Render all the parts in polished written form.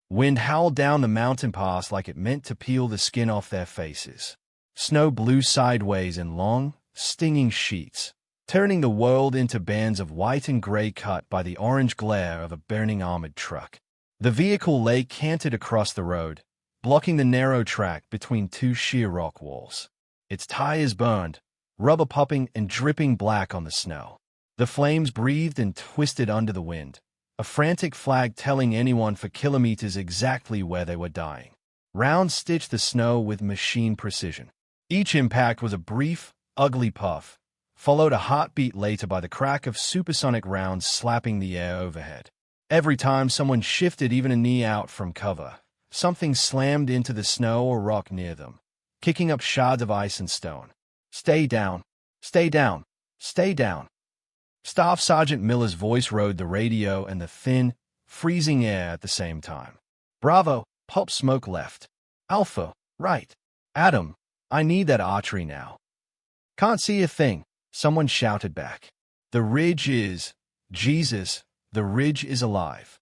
Wind howled down the mountain pass like it meant to peel the skin off their faces. Snow blew sideways in long, stinging sheets, turning the world into bands of white and gray cut by the orange glare of a burning armored truck. The vehicle lay canted across the road, blocking the narrow track between two sheer rock walls. Its tires burned, rubber popping and dripping black on the snow. The flames breathed and twisted under the wind, a frantic flag telling anyone for kilometers exactly where they were dying. Rounds stitched the snow with machine precision. Each impact was a brief, ugly puff, followed a heartbeat later by the crack of supersonic rounds slapping the air overhead. Every time someone shifted even a knee out from cover, something slammed into the snow or rock near them, kicking up shards of ice and stone. "Stay down! Stay down! Stay down!" Staff Sergeant Miller's voice rode the radio and the thin, freezing air at the same time. "Bravo, pop smoke left. Alpha, right. Adam, I need that archery now." "Can't see a thing," someone shouted back. "The ridge is... Jesus, the ridge is alive."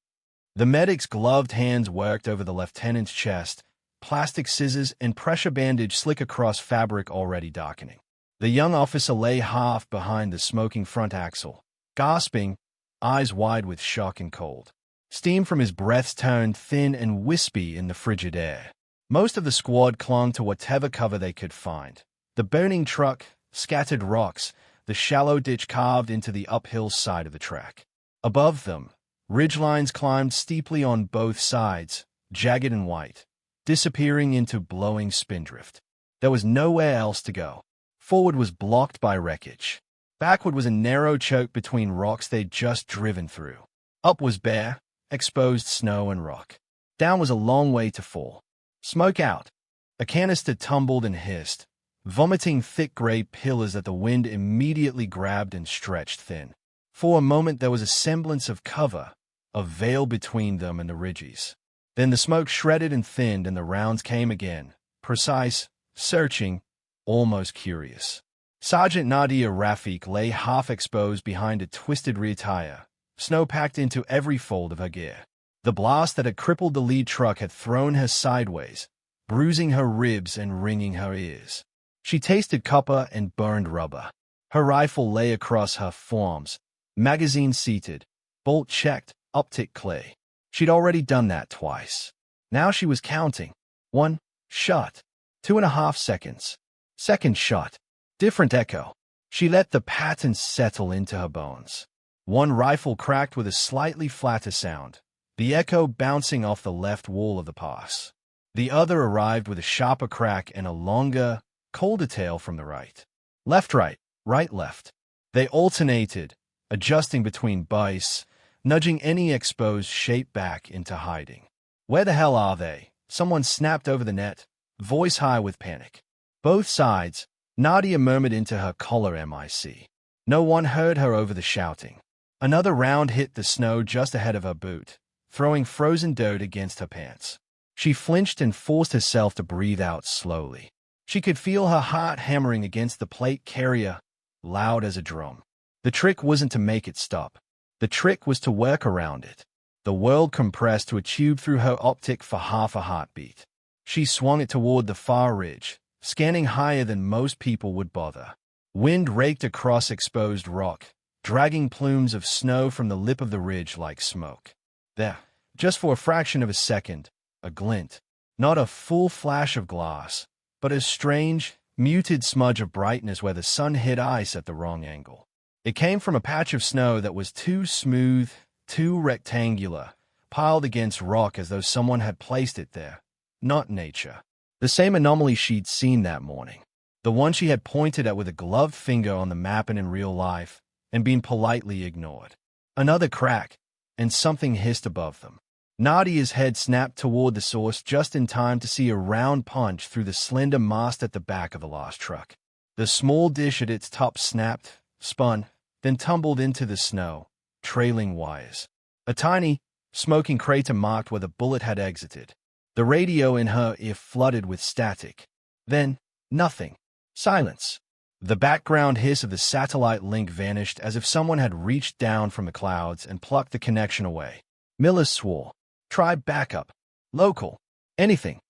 The medic's gloved hands worked over the lieutenant's chest, plastic scissors and pressure bandage slick across fabric already darkening. The young officer lay half behind the smoking front axle, gasping, eyes wide with shock and cold. Steam from his breath turned thin and wispy in the frigid air. Most of the squad clung to whatever cover they could find. The burning truck, scattered rocks, the shallow ditch carved into the uphill side of the track. Above them, ridgelines climbed steeply on both sides, jagged and white, disappearing into blowing spindrift. There was nowhere else to go. Forward was blocked by wreckage. Backward was a narrow choke between rocks they'd just driven through. Up was bare, exposed snow and rock. Down was a long way to fall. Smoke out. A canister tumbled and hissed, vomiting thick gray pillars that the wind immediately grabbed and stretched thin. For a moment there was a semblance of cover, a veil between them and the ridges. Then the smoke shredded and thinned and the rounds came again, precise, searching, almost curious. Sergeant Nadia Rafik lay half-exposed behind a twisted rear tire, snow packed into every fold of her gear. The blast that had crippled the lead truck had thrown her sideways, bruising her ribs and ringing her ears. She tasted copper and burned rubber. Her rifle lay across her forearms, magazine seated, bolt checked, optic clay. She'd already done that twice. Now she was counting. 1 shot. 2.5 seconds. Second shot. Different echo. She let the pattern settle into her bones. One rifle cracked with a slightly flatter sound, the echo bouncing off the left wall of the pass. The other arrived with a sharper crack and a longer, colder tail from the right. Left-right, right-left. They alternated, adjusting between bites, nudging any exposed shape back into hiding. "Where the hell are they?" Someone snapped over the net, voice high with panic. Both sides, Nadia murmured into her collar MIC. No one heard her over the shouting. Another round hit the snow just ahead of her boot, throwing frozen dirt against her pants. She flinched and forced herself to breathe out slowly. She could feel her heart hammering against the plate carrier, loud as a drum. The trick wasn't to make it stop. The trick was to work around it. The world compressed to a tube through her optic for half a heartbeat. She swung it toward the far ridge, scanning higher than most people would bother. Wind raked across exposed rock, dragging plumes of snow from the lip of the ridge like smoke. There, just for a fraction of a second, a glint. Not a full flash of glass, but a strange, muted smudge of brightness where the sun hit ice at the wrong angle. It came from a patch of snow that was too smooth, too rectangular, piled against rock as though someone had placed it there, not nature. The same anomaly she'd seen that morning. The one she had pointed at with a gloved finger on the map and in real life, and been politely ignored. Another crack, and something hissed above them. Nadia's head snapped toward the source just in time to see a round punch through the slender mast at the back of the lost truck. The small dish at its top snapped, spun, then tumbled into the snow, trailing wires. A tiny, smoking crater marked where the bullet had exited. The radio in her ear flooded with static. Then, nothing. Silence. The background hiss of the satellite link vanished as if someone had reached down from the clouds and plucked the connection away. Miller swore. "Try backup." Local. Anything.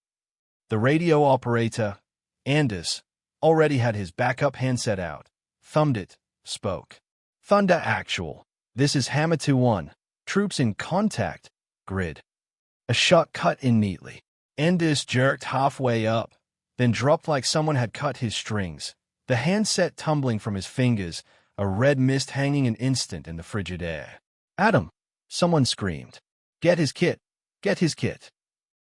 The radio operator, Anders, already had his backup handset out, thumbed it, spoke. Thunder Actual. This is Hammer 2-1. Troops in contact. Grid. A shot cut in neatly. Anders jerked halfway up, then dropped like someone had cut his strings, the handset tumbling from his fingers, a red mist hanging an instant in the frigid air. Adam! Someone screamed. Get his kit! Get his kit!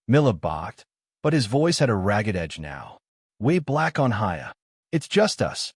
Miller barked, but his voice had a ragged edge now. We're black on hire. It's just us.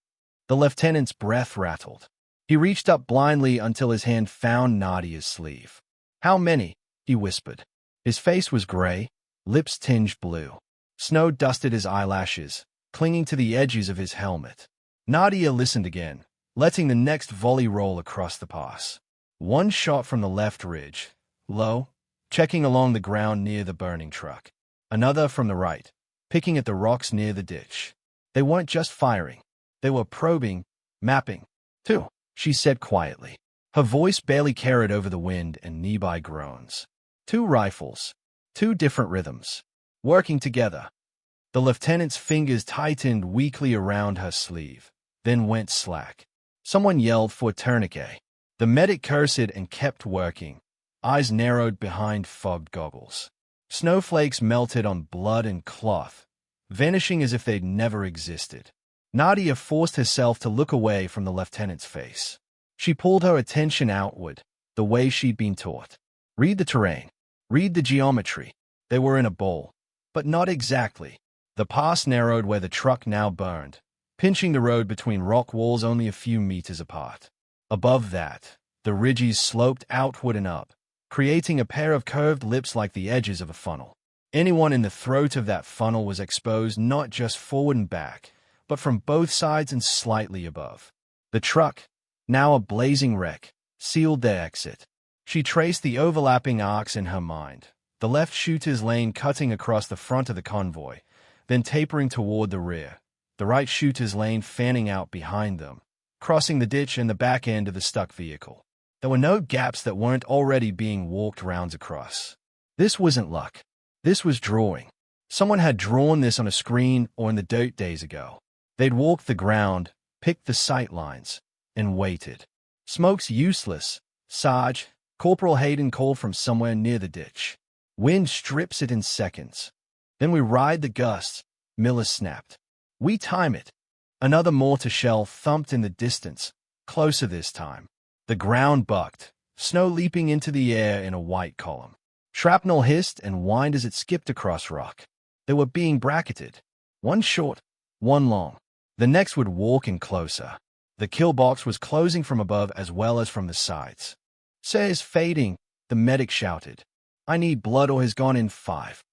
The lieutenant's breath rattled. He reached up blindly until his hand found Nadia's sleeve. How many? He whispered. His face was gray, lips tinged blue. Snow dusted his eyelashes, clinging to the edges of his helmet. Nadia listened again, letting the next volley roll across the pass. One shot from the left ridge, low, checking along the ground near the burning truck. Another from the right, picking at the rocks near the ditch. They weren't just firing. They were probing, mapping. Two, she said quietly. Her voice barely carried over the wind and nearby groans. 2 rifles. 2 different rhythms. Working together. The lieutenant's fingers tightened weakly around her sleeve, then went slack. Someone yelled for a tourniquet. The medic cursed and kept working, eyes narrowed behind fogged goggles. Snowflakes melted on blood and cloth, vanishing as if they'd never existed. Nadia forced herself to look away from the lieutenant's face. She pulled her attention outward, the way she'd been taught. Read the terrain. Read the geometry. They were in a bowl, but not exactly. The pass narrowed where the truck now burned, pinching the road between rock walls only a few meters apart. Above that, the ridges sloped outward and up, creating a pair of curved lips like the edges of a funnel. Anyone in the throat of that funnel was exposed not just forward and back, but from both sides and slightly above. The truck, now a blazing wreck, sealed their exit. She traced the overlapping arcs in her mind, the left shooter's lane cutting across the front of the convoy, then tapering toward the rear, the right shooter's lane fanning out behind them, crossing the ditch and the back end of the stuck vehicle. There were no gaps that weren't already being walked rounds across. This wasn't luck. This was drawing. Someone had drawn this on a screen or in the dirt days ago. They'd walked the ground, picked the sight lines, and waited. Smoke's useless, Sarge, Corporal Hayden called from somewhere near the ditch. Wind strips it in seconds. Then we ride the gusts, Miller snapped. We time it. Another mortar shell thumped in the distance, closer this time. The ground bucked, snow leaping into the air in a white column. Shrapnel hissed and whined as it skipped across rock. They were being bracketed. One short, one long. The next would walk in closer. The kill box was closing from above as well as from the sides. Say's fading, the medic shouted. I need blood or has gone in 5.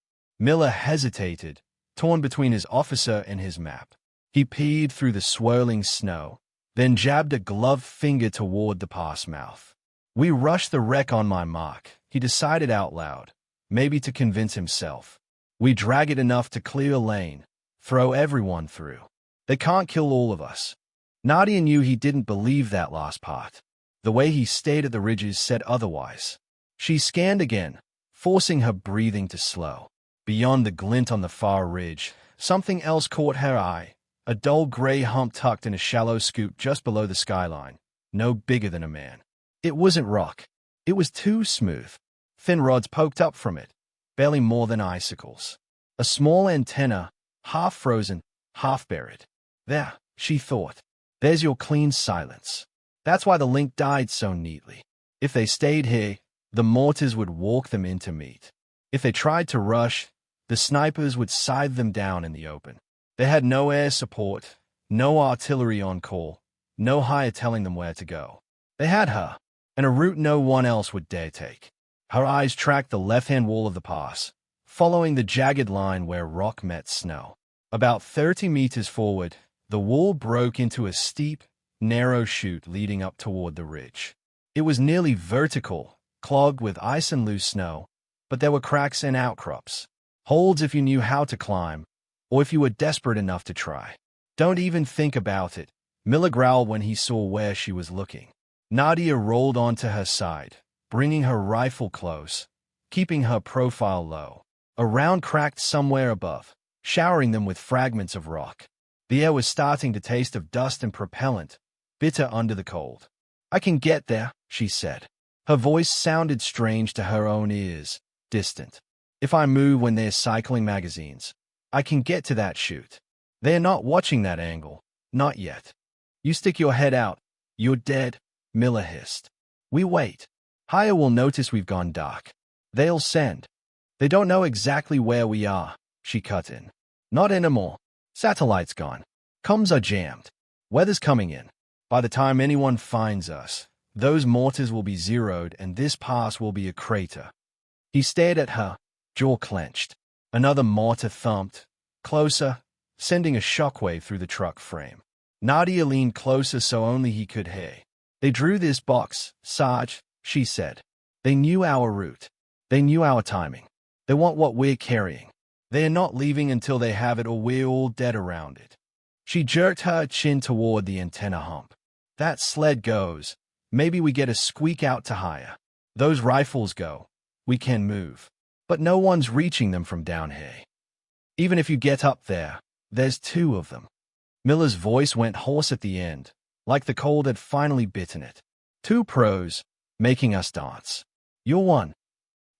Miller hesitated, torn between his officer and his map. He peered through the swirling snow, then jabbed a gloved finger toward the pass mouth. We rush the wreck on my mark, he decided out loud, maybe to convince himself. We drag it enough to clear a lane, throw everyone through. They can't kill all of us. Nadia knew he didn't believe that last part. The way he stayed at the ridges said otherwise. She scanned again, forcing her breathing to slow. Beyond the glint on the far ridge, something else caught her eye. A dull gray hump tucked in a shallow scoop just below the skyline, no bigger than a man. It wasn't rock. It was too smooth. Thin rods poked up from it, barely more than icicles. A small antenna, half frozen, half buried. There, she thought. There's your clean silence. That's why the link died so neatly. If they stayed here, the mortars would walk them into meat. If they tried to rush, the snipers would scythe them down in the open. They had no air support, no artillery on call, no hire telling them where to go. They had her, and a route no one else would dare take. Her eyes tracked the left-hand wall of the pass, following the jagged line where rock met snow. About 30 meters forward, the wall broke into a steep, narrow chute leading up toward the ridge. It was nearly vertical, clogged with ice and loose snow, but there were cracks and outcrops. Holds if you knew how to climb, or if you were desperate enough to try. Don't even think about it, Miller growled when he saw where she was looking. Nadia rolled onto her side, bringing her rifle close, keeping her profile low. A round cracked somewhere above, showering them with fragments of rock. The air was starting to taste of dust and propellant, bitter under the cold. "I can get there," she said. Her voice sounded strange to her own ears, distant. "If I move when they're cycling magazines, I can get to that chute. They're not watching that angle. Not yet. You stick your head out. You're dead," Miller hissed. "We wait. Higher will notice we've gone dark. They'll send. They don't know exactly where we are," she cut in. "Not anymore. Satellite's gone. Comms are jammed. Weather's coming in. By the time anyone finds us, those mortars will be zeroed and this pass will be a crater." He stared at her, jaw clenched. Another mortar thumped, closer, sending a shockwave through the truck frame. Nadia leaned closer so only he could hear. "They drew this box, Sarge," she said. "They knew our route. They knew our timing. They want what we're carrying. They are not leaving until they have it or we're all dead around it." She jerked her chin toward the antenna hump. "That sled goes. Maybe we get a squeak out to higher. Those rifles go. We can move. But no one's reaching them from down here. Even if you get up there, there's two of them." Miller's voice went hoarse at the end, like the cold had finally bitten it. "Two pros, making us dance. You're one.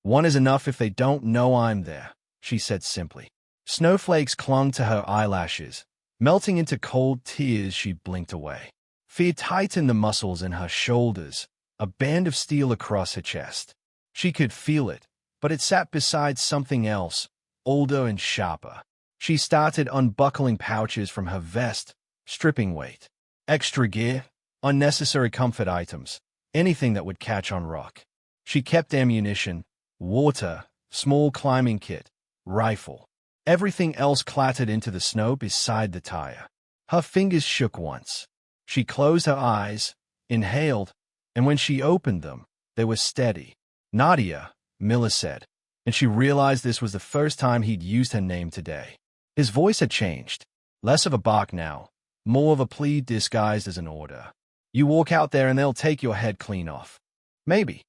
One is enough if they don't know I'm there," she said simply. Snowflakes clung to her eyelashes, melting into cold tears. She blinked away. Fear tightened the muscles in her shoulders, a band of steel across her chest. She could feel it, but it sat beside something else, older and sharper. She started unbuckling pouches from her vest, stripping weight. Extra gear, unnecessary comfort items, anything that would catch on rock. She kept ammunition, water, small climbing kit, rifle. Everything else clattered into the snow beside the tire. Her fingers shook once. She closed her eyes, inhaled, and when she opened them, they were steady. "Nadia," Miller said, and she realized this was the first time he'd used her name today. His voice had changed. Less of a bark now, more of a plea disguised as an order. "You walk out there and they'll take your head clean off. Maybe."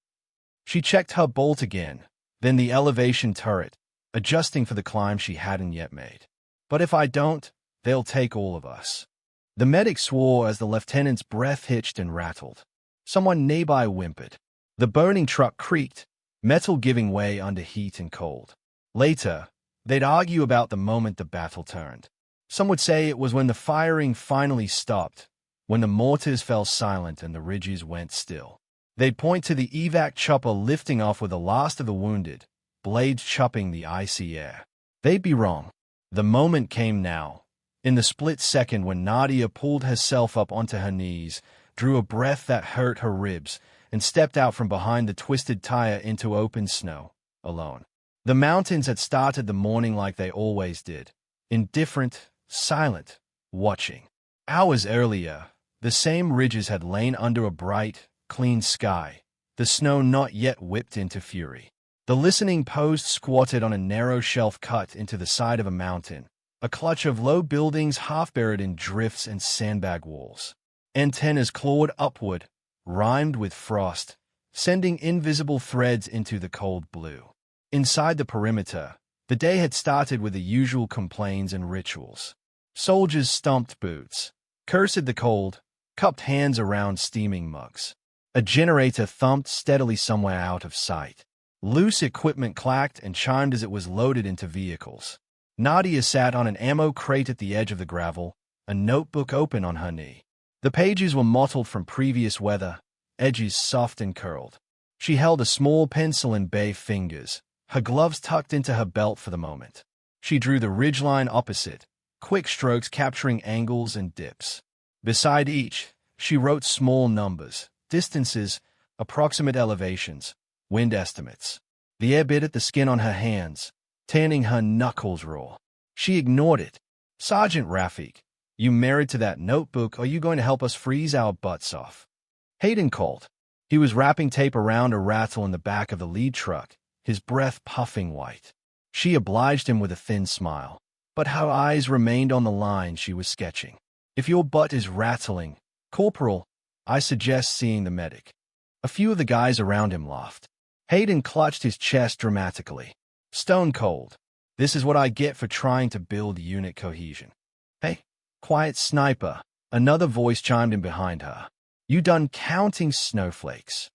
She checked her bolt again, then the elevation turret, adjusting for the climb she hadn't yet made. "But if I don't, they'll take all of us." The medic swore as the lieutenant's breath hitched and rattled. Someone nearby whimpered. The burning truck creaked, metal giving way under heat and cold. Later, they'd argue about the moment the battle turned. Some would say it was when the firing finally stopped, when the mortars fell silent and the ridges went still. They'd point to the evac chopper lifting off with the last of the wounded, blades chopping the icy air. They'd be wrong. The moment came now, in the split second when Nadia pulled herself up onto her knees, drew a breath that hurt her ribs, and stepped out from behind the twisted tire into open snow, alone. The mountains had started the morning like they always did, indifferent, silent, watching. Hours earlier, the same ridges had lain under a bright, clean sky, the snow not yet whipped into fury. The listening post squatted on a narrow shelf cut into the side of a mountain, a clutch of low buildings half buried in drifts and sandbag walls. Antennas clawed upward, rimed with frost, sending invisible threads into the cold blue. Inside the perimeter, the day had started with the usual complaints and rituals. Soldiers stomped boots, cursed the cold, cupped hands around steaming mugs. A generator thumped steadily somewhere out of sight. Loose equipment clacked and chimed as it was loaded into vehicles. Nadia sat on an ammo crate at the edge of the gravel, a notebook open on her knee. The pages were mottled from previous weather, edges soft and curled. She held a small pencil in bare fingers, her gloves tucked into her belt for the moment. She drew the ridgeline opposite, quick strokes capturing angles and dips. Beside each, she wrote small numbers, distances, approximate elevations, wind estimates. The air bit at the skin on her hands, tanning her knuckles raw. She ignored it. "Sergeant Rafik, you married to that notebook or are you going to help us freeze our butts off?" Hayden called. He was wrapping tape around a rattle in the back of the lead truck, his breath puffing white. She obliged him with a thin smile, but her eyes remained on the line she was sketching. "If your butt is rattling, Corporal, I suggest seeing the medic." A few of the guys around him laughed. Hayden clutched his chest dramatically. Stone cold. This is what I get for trying to build unit cohesion. Hey, quiet sniper. Another voice chimed in behind her. You done counting snowflakes?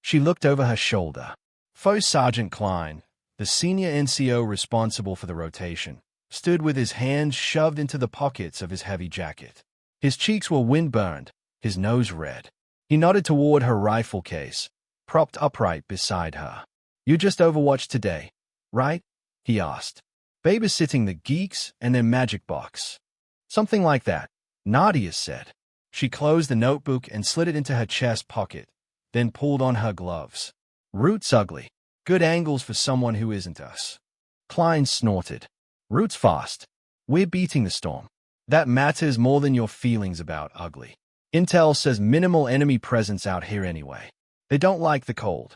She looked over her shoulder. Foe Sergeant Klein, the senior NCO responsible for the rotation, stood with his hands shoved into the pockets of his heavy jacket. His cheeks were wind-burned, his nose red. He nodded toward her rifle case, propped upright beside her. You just overwatched today, right? He asked. Babysitting the geeks and their magic box. Something like that, Nadia said. She closed the notebook and slid it into her chest pocket, then pulled on her gloves. Root's ugly. Good angles for someone who isn't us. Klein snorted. Root's fast. We're beating the storm. That matters more than your feelings about ugly. Intel says minimal enemy presence out here anyway. They don't like the cold.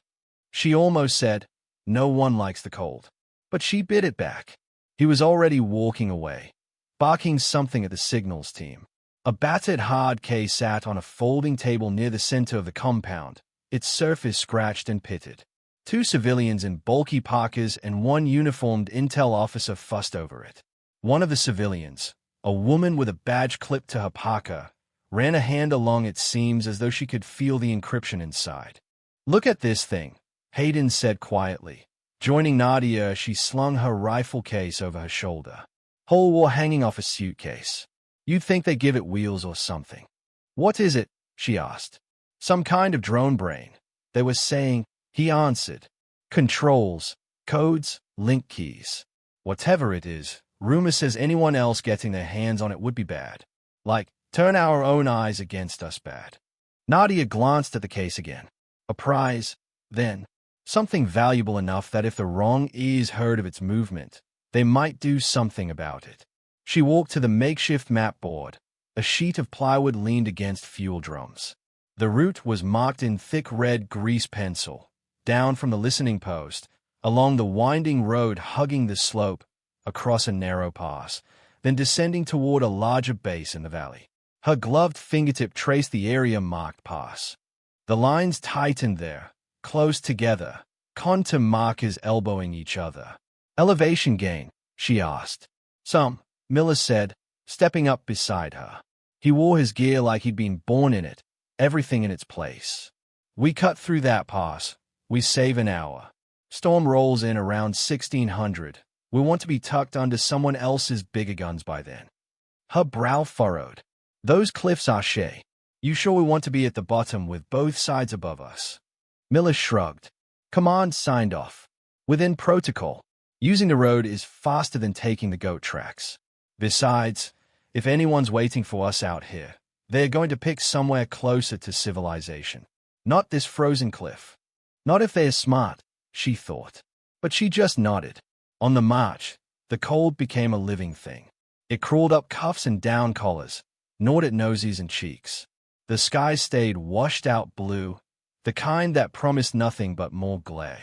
She almost said, no one likes the cold. But she bit it back. He was already walking away, barking something at the signals team. A battered hard case sat on a folding table near the center of the compound, its surface scratched and pitted. Two civilians in bulky parkas and one uniformed intel officer fussed over it. One of the civilians, a woman with a badge clipped to her parka, ran a hand along its seams as though she could feel the encryption inside. Look at this thing, Hayden said quietly. Joining Nadia, she slung her rifle case over her shoulder. Whole war hanging off a suitcase. You'd think they give it wheels or something. What is it? She asked. Some kind of drone brain. They were saying, he answered. Controls, codes, link keys. Whatever it is, rumor says anyone else getting their hands on it would be bad. Like, turn our own eyes against us bad. Nadia glanced at the case again. A prize, then. Something valuable enough that if the wrong ears heard of its movement, they might do something about it. She walked to the makeshift map board. A sheet of plywood leaned against fuel drums. The route was marked in thick red grease pencil, down from the listening post, along the winding road hugging the slope, across a narrow pass, then descending toward a larger base in the valley. Her gloved fingertip traced the area marked pass. The lines tightened there, close together, contour markers elbowing each other. Elevation gain, she asked. Some, Miller said, stepping up beside her. He wore his gear like he'd been born in it, everything in its place. We cut through that pass. We save an hour. Storm rolls in around 1600. We want to be tucked under someone else's bigger guns by then. Her brow furrowed. Those cliffs are shay. You sure we want to be at the bottom with both sides above us? Miller shrugged. Command signed off. Within protocol, using the road is faster than taking the goat tracks. Besides, if anyone's waiting for us out here, they're going to pick somewhere closer to civilization. Not this frozen cliff. Not if they're smart, she thought. But she just nodded. On the march, the cold became a living thing. It crawled up cuffs and down collars, gnawed at noses and cheeks. The sky stayed washed-out blue, the kind that promised nothing but more glare.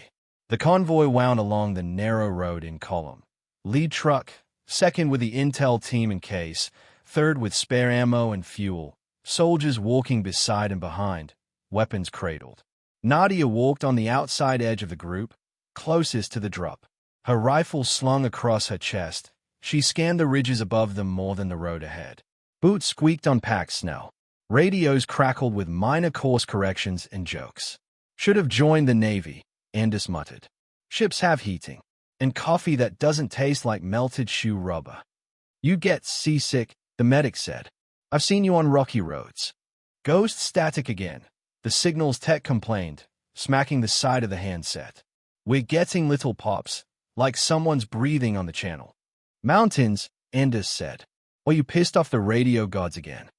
The convoy wound along the narrow road in column. Lead truck, second with the intel team in case, third with spare ammo and fuel, soldiers walking beside and behind, weapons cradled. Nadia walked on the outside edge of the group, closest to the drop. Her rifle slung across her chest, she scanned the ridges above them more than the road ahead. Boots squeaked on packed snow. Radios crackled with minor course corrections and jokes. Should have joined the Navy, Anders muttered. Ships have heating, and coffee that doesn't taste like melted shoe rubber. You get seasick, the medic said. I've seen you on rocky roads. Ghost static again, the signals tech complained, smacking the side of the handset. We're getting little pops, like someone's breathing on the channel. Mountains, Anders said. Or you pissed off the radio gods again.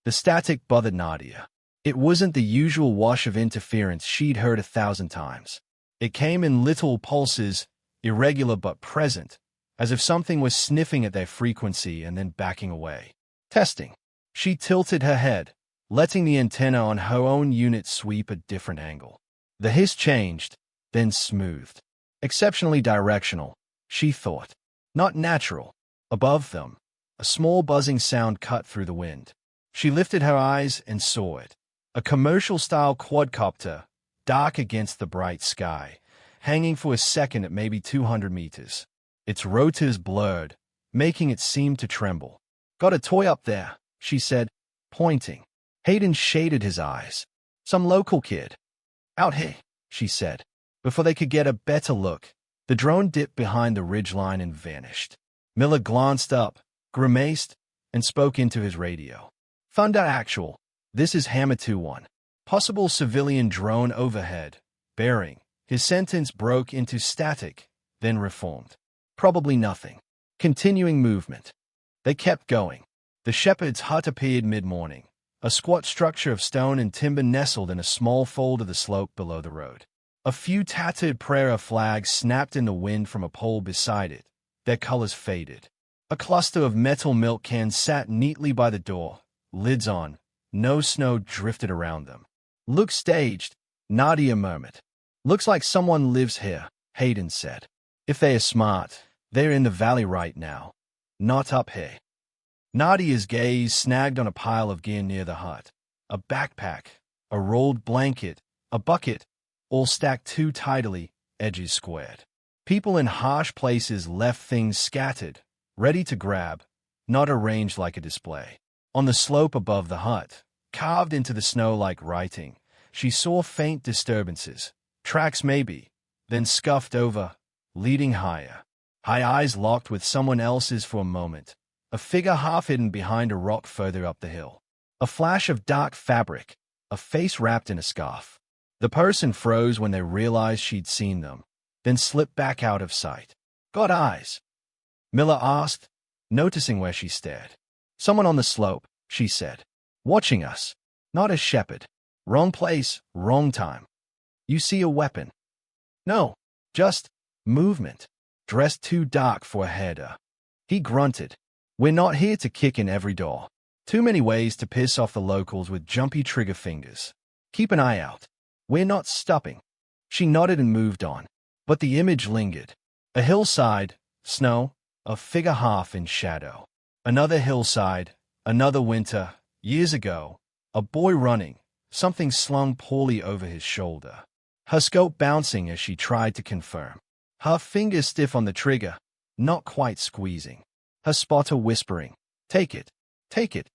The static bothered Nadia. It wasn't the usual wash of interference she'd heard 1,000 times. It came in little pulses, irregular but present, as if something was sniffing at their frequency and then backing away. Testing. She tilted her head, letting the antenna on her own unit sweep a different angle. The hiss changed, then smoothed. Exceptionally directional, she thought. Not natural. Above them, a small buzzing sound cut through the wind. She lifted her eyes and saw it. A commercial-style quadcopter, dark against the bright sky, hanging for a second at maybe 200 meters. Its rotors blurred, making it seem to tremble. "Got a toy up there," she said, pointing. Hayden shaded his eyes. "Some local kid." "Out here," she said. Before they could get a better look, the drone dipped behind the ridgeline and vanished. Miller glanced up, grimaced, and spoke into his radio. "Thunder Actual, this is Hammer 2-1. Possible civilian drone overhead. Bearing." His sentence broke into static, then reformed. "Probably nothing." Continuing movement. They kept going. The shepherd's hut appeared mid-morning, a squat structure of stone and timber nestled in a small fold of the slope below the road. A few tattered prayer flags snapped in the wind from a pole beside it, their colors faded. A cluster of metal milk cans sat neatly by the door, lids on. No snow drifted around them. "Looks staged," Nadia murmured. "Looks like someone lives here," Hayden said. "If they are smart, they're in the valley right now, not up here." Nadia's gaze snagged on a pile of gear near the hut. A backpack, a rolled blanket, a bucket, all stacked too tidily, edges squared. People in harsh places left things scattered, ready to grab, not arranged like a display. On the slope above the hut, carved into the snow like writing, she saw faint disturbances. Tracks maybe, then scuffed over, leading higher. Her eyes locked with someone else's for a moment, a figure half hidden behind a rock further up the hill. A flash of dark fabric, a face wrapped in a scarf. The person froze when they realized she'd seen them, then slipped back out of sight. "Got eyes?" Miller asked, noticing where she stared. "Someone on the slope," she said. "Watching us. Not a shepherd. Wrong place, wrong time." "You see a weapon?" "No, just movement. Dressed too dark for a header." He grunted. "We're not here to kick in every door. Too many ways to piss off the locals with jumpy trigger fingers. Keep an eye out. We're not stopping." She nodded and moved on. But the image lingered. A hillside, snow, a figure half in shadow. Another hillside, another winter, years ago. A boy running, something slung poorly over his shoulder. Her scope bouncing as she tried to confirm. Her fingers stiff on the trigger, not quite squeezing. Her spotter whispering, "Take it, take it."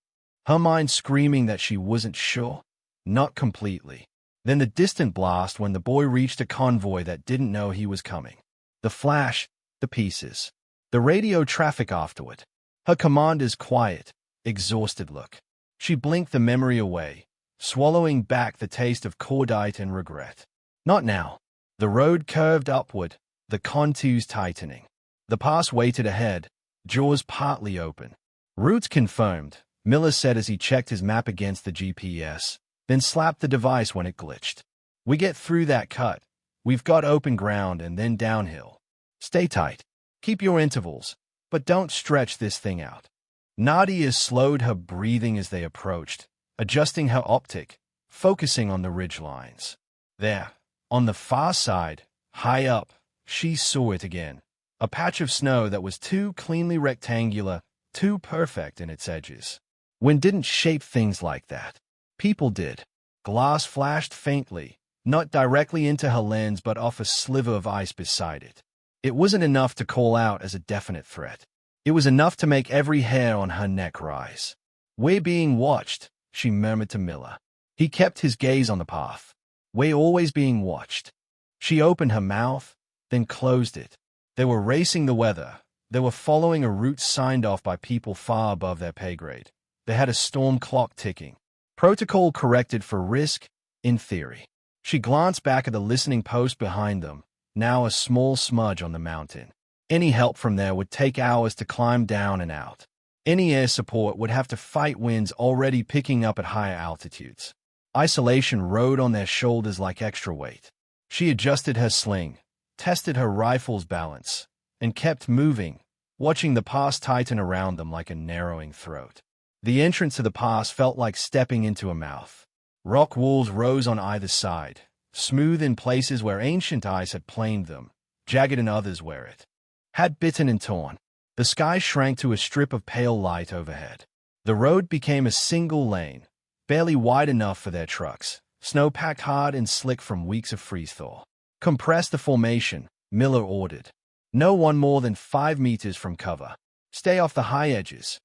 Her mind screaming that she wasn't sure, not completely. Then the distant blast when the boy reached a convoy that didn't know he was coming. The flash, the pieces. The radio traffic afterward. Her commander's quiet, exhausted look. She blinked the memory away, swallowing back the taste of cordite and regret. Not now. The road curved upward, the contours tightening. The pass waited ahead, jaws partly open. "Route confirmed," Miller said as he checked his map against the GPS, then slapped the device when it glitched. "We get through that cut. We've got open ground and then downhill. Stay tight. Keep your intervals, but don't stretch this thing out." Nadia slowed her breathing as they approached, adjusting her optic, focusing on the ridge lines. There, on the far side, high up, she saw it again. A patch of snow that was too cleanly rectangular, too perfect in its edges. Wind didn't shape things like that. People did. Glass flashed faintly, not directly into her lens but off a sliver of ice beside it. It wasn't enough to call out as a definite threat. It was enough to make every hair on her neck rise. "We're being watched," she murmured to Miller. He kept his gaze on the path. "We're always being watched." She opened her mouth, then closed it. They were racing the weather. They were following a route signed off by people far above their pay grade. They had a storm clock ticking. Protocol corrected for risk, in theory. She glanced back at the listening post behind them, now a small smudge on the mountain. Any help from there would take hours to climb down and out. Any air support would have to fight winds already picking up at higher altitudes. Isolation rode on their shoulders like extra weight. She adjusted her sling, tested her rifle's balance, and kept moving, watching the pass tighten around them like a narrowing throat. The entrance to the pass felt like stepping into a mouth. Rock walls rose on either side, smooth in places where ancient ice had planed them, jagged in others where it had bitten and torn. The sky shrank to a strip of pale light overhead. The road became a single lane, barely wide enough for their trucks, snow packed hard and slick from weeks of freeze-thaw. "Compress the formation," Miller ordered. "No one more than 5 meters from cover. Stay off the high edges."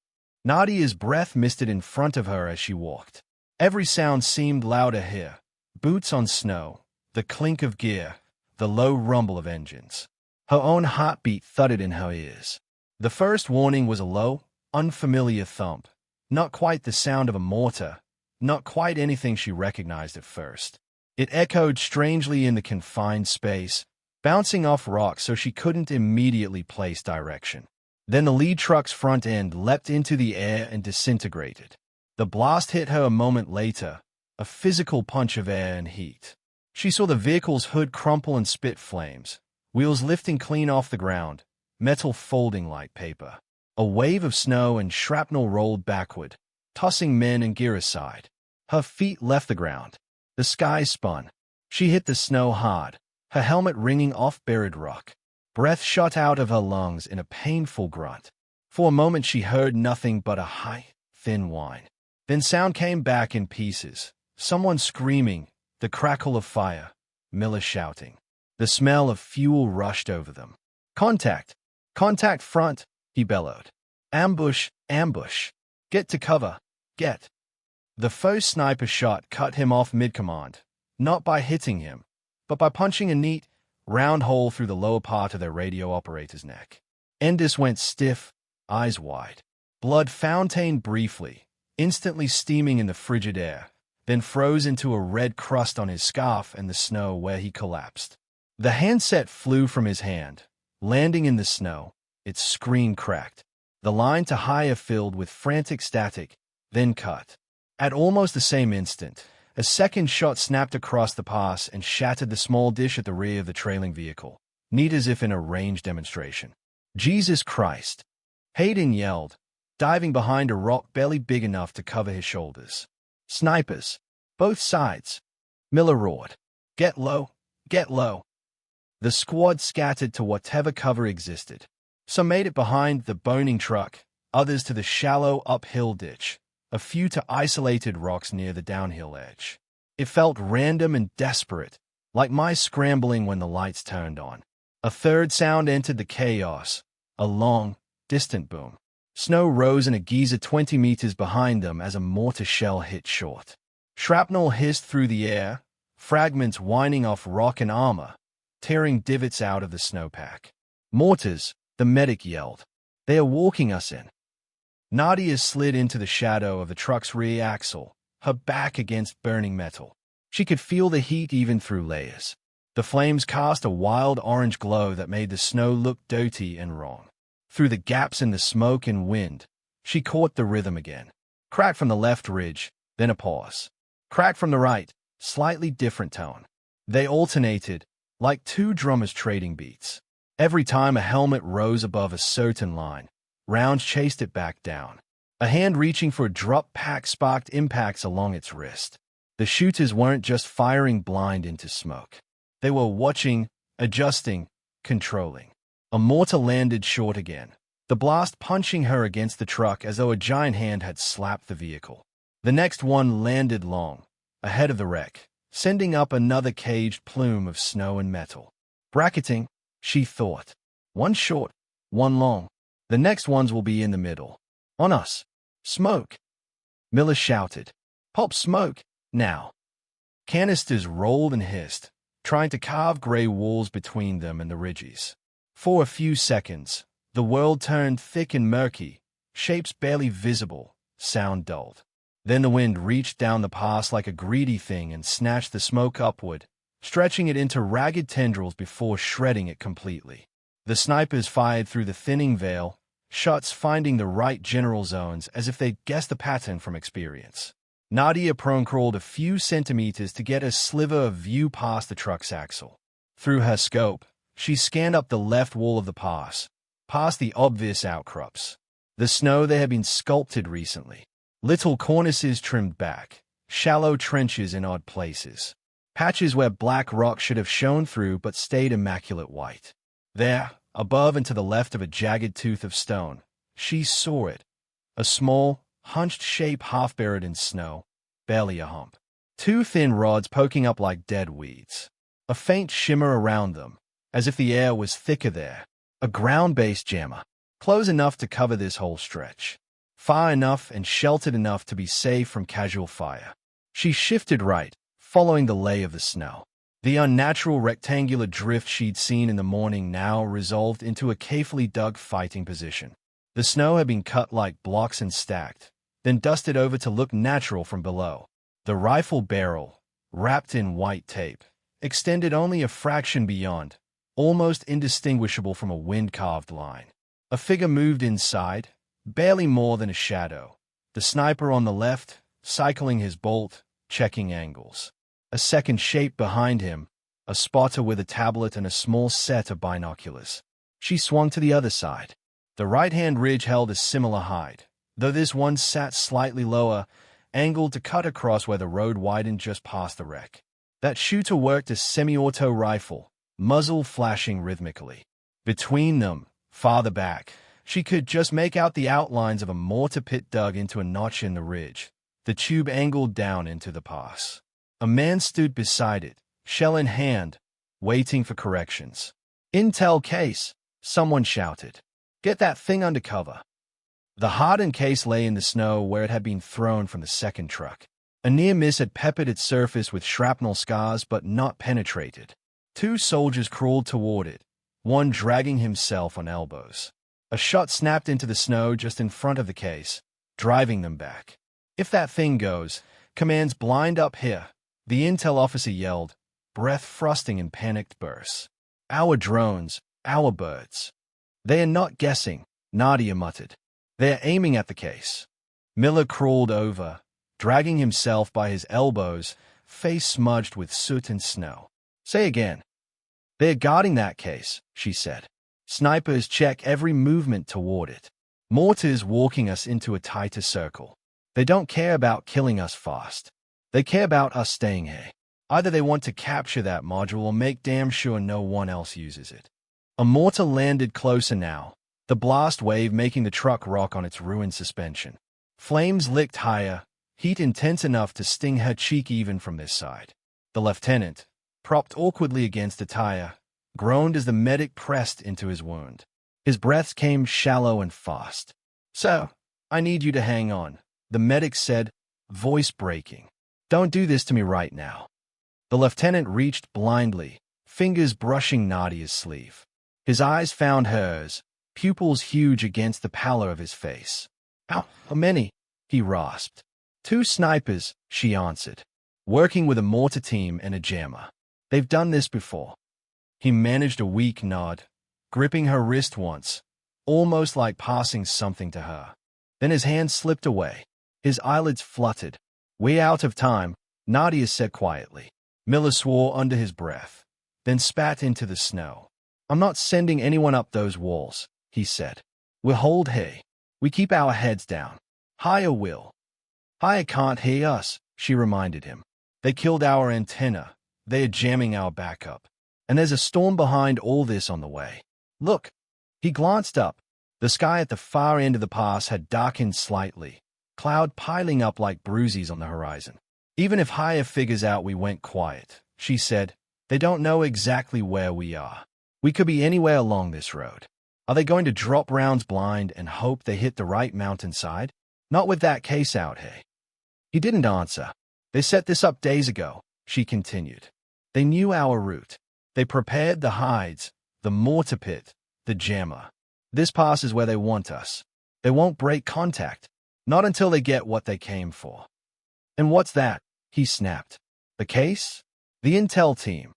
Nadia's breath misted in front of her as she walked. Every sound seemed louder here. Boots on snow, the clink of gear, the low rumble of engines. Her own heartbeat thudded in her ears. The first warning was a low, unfamiliar thump. Not quite the sound of a mortar, not quite anything she recognized at first. It echoed strangely in the confined space, bouncing off rocks so she couldn't immediately place direction. Then the lead truck's front end leapt into the air and disintegrated. The blast hit her a moment later, a physical punch of air and heat. She saw the vehicle's hood crumple and spit flames, wheels lifting clean off the ground, metal folding like paper. A wave of snow and shrapnel rolled backward, tossing men and gear aside. Her feet left the ground. The sky spun. She hit the snow hard, her helmet ringing off buried rock. Breath shot out of her lungs in a painful grunt. For a moment she heard nothing but a high, thin whine. Then sound came back in pieces. Someone screaming, the crackle of fire, Miller shouting. The smell of fuel rushed over them. "Contact! Contact front!" he bellowed. "Ambush! Ambush! Get to cover! Get!" The first sniper shot cut him off mid-command, not by hitting him, but by punching a neat, round hole through the lower part of their radio operator's neck. Endis went stiff, eyes wide. Blood fountained briefly, instantly steaming in the frigid air, then froze into a red crust on his scarf and the snow where he collapsed. The handset flew from his hand, landing in the snow, its screen cracked. The line to higher filled with frantic static, then cut. At almost the same instant, a second shot snapped across the pass and shattered the small dish at the rear of the trailing vehicle, neat as if in a range demonstration. "Jesus Christ!" Hayden yelled, diving behind a rock barely big enough to cover his shoulders. "Snipers! Both sides!" Miller roared. "Get low! Get low!" The squad scattered to whatever cover existed. Some made it behind the burning truck, others to the shallow uphill ditch, a few to isolated rocks near the downhill edge. It felt random and desperate, like my scrambling when the lights turned on. A third sound entered the chaos, a long, distant boom. Snow rose in a geyser 20 meters behind them as a mortar shell hit short. Shrapnel hissed through the air, fragments whining off rock and armor, tearing divots out of the snowpack. "Mortars," the medic yelled. "They are walking us in." Nadia slid into the shadow of the truck's rear axle, her back against burning metal. She could feel the heat even through layers. The flames cast a wild orange glow that made the snow look dirty and wrong. Through the gaps in the smoke and wind, she caught the rhythm again. Crack from the left ridge, then a pause. Crack from the right, slightly different tone. They alternated, like two drummers trading beats. Every time a helmet rose above a certain line, rounds chased it back down. A hand reaching for a drop pack sparked impacts along its wrist. The shooters weren't just firing blind into smoke. They were watching, adjusting, controlling. A mortar landed short again, the blast punching her against the truck as though a giant hand had slapped the vehicle. The next one landed long, ahead of the wreck, sending up another caged plume of snow and metal. Bracketing, she thought. One short, one long. The next ones will be in the middle. On us. Smoke! Miller shouted. "Pop smoke, now!" Canisters rolled and hissed, trying to carve gray walls between them and the ridges. For a few seconds, the world turned thick and murky, shapes barely visible, sound dulled. Then the wind reached down the pass like a greedy thing and snatched the smoke upward, stretching it into ragged tendrils before shredding it completely. The snipers fired through the thinning veil, shots finding the right general zones as if they'd guessed the pattern from experience. Nadia prone-crawled a few centimeters to get a sliver of view past the truck's axle. Through her scope, she scanned up the left wall of the pass, past the obvious outcrops. The snow there had been sculpted recently. Little cornices trimmed back, shallow trenches in odd places. Patches where black rock should have shone through but stayed immaculate white. There, above and to the left of a jagged tooth of stone, she saw it. A small, hunched shape half buried in snow, barely a hump. Two thin rods poking up like dead weeds. a faint shimmer around them, as if the air was thicker there. A ground-based jammer, close enough to cover this whole stretch, far enough and sheltered enough to be safe from casual fire. She shifted right, following the lay of the snow. The unnatural rectangular drift she'd seen in the morning now resolved into a carefully dug fighting position. The snow had been cut like blocks and stacked, then dusted over to look natural from below. The rifle barrel, wrapped in white tape, extended only a fraction beyond, almost indistinguishable from a wind-carved line. A figure moved inside, barely more than a shadow. The sniper on the left, cycling his bolt, checking angles. A second shape behind him, a spotter with a tablet and a small set of binoculars. She swung to the other side. The right-hand ridge held a similar height, though this one sat slightly lower, angled to cut across where the road widened just past the wreck. That shooter worked a semi-auto rifle, muzzle flashing rhythmically. Between them, farther back, she could just make out the outlines of a mortar pit dug into a notch in the ridge. The tube angled down into the pass. A man stood beside it, shell in hand, waiting for corrections. "Intel case," someone shouted. "Get that thing under cover." The hardened case lay in the snow where it had been thrown from the second truck. A near miss had peppered its surface with shrapnel scars but not penetrated. Two soldiers crawled toward it, one dragging himself on elbows. A shot snapped into the snow just in front of the case, driving them back. "If that thing goes, command's blind up here," the intel officer yelled, breath thrusting in panicked bursts. "Our drones, our birds." "They are not guessing," Nadia muttered. "They are aiming at the case." Miller crawled over, dragging himself by his elbows, face smudged with soot and snow. "Say again." "They're guarding that case," she said. "Snipers check every movement toward it. Mortars walking us into a tighter circle. They don't care about killing us fast. They care about us staying here. Either they want to capture that module or make damn sure no one else uses it." A mortar landed closer now, the blast wave making the truck rock on its ruined suspension. Flames licked higher, heat intense enough to sting her cheek even from this side. The lieutenant, propped awkwardly against a tire, groaned as the medic pressed into his wound. His breaths came shallow and fast. "So, I need you to hang on," the medic said, voice breaking. "Don't do this to me right now." The lieutenant reached blindly, fingers brushing Nadia's sleeve. His eyes found hers, pupils huge against the pallor of his face. How many?" he rasped. "Two snipers," she answered, "working with a mortar team and a jammer. They've done this before." He managed a weak nod, gripping her wrist once, almost like passing something to her. Then his hand slipped away. His eyelids fluttered. "We're out of time," Nadia said quietly. Miller swore under his breath, then spat into the snow. "I'm not sending anyone up those walls," he said. "We'll hold here. We keep our heads down. Higher will." "Higher can't hear us," she reminded him. "They killed our antenna. They are jamming our backup. And there's a storm behind all this on the way. Look." He glanced up. The sky at the far end of the pass had darkened slightly, cloud piling up like bruises on the horizon. "Even if Higher figures out we went quiet," she said, "they don't know exactly where we are. We could be anywhere along this road. Are they going to drop rounds blind and hope they hit the right mountainside? Not with that case out here." He didn't answer. "They set this up days ago," she continued. "They knew our route. They prepared the hides, the mortar pit, the jammer. This pass is where they want us. They won't break contact, not until they get what they came for." "And what's that?" he snapped. "The case? The intel team?"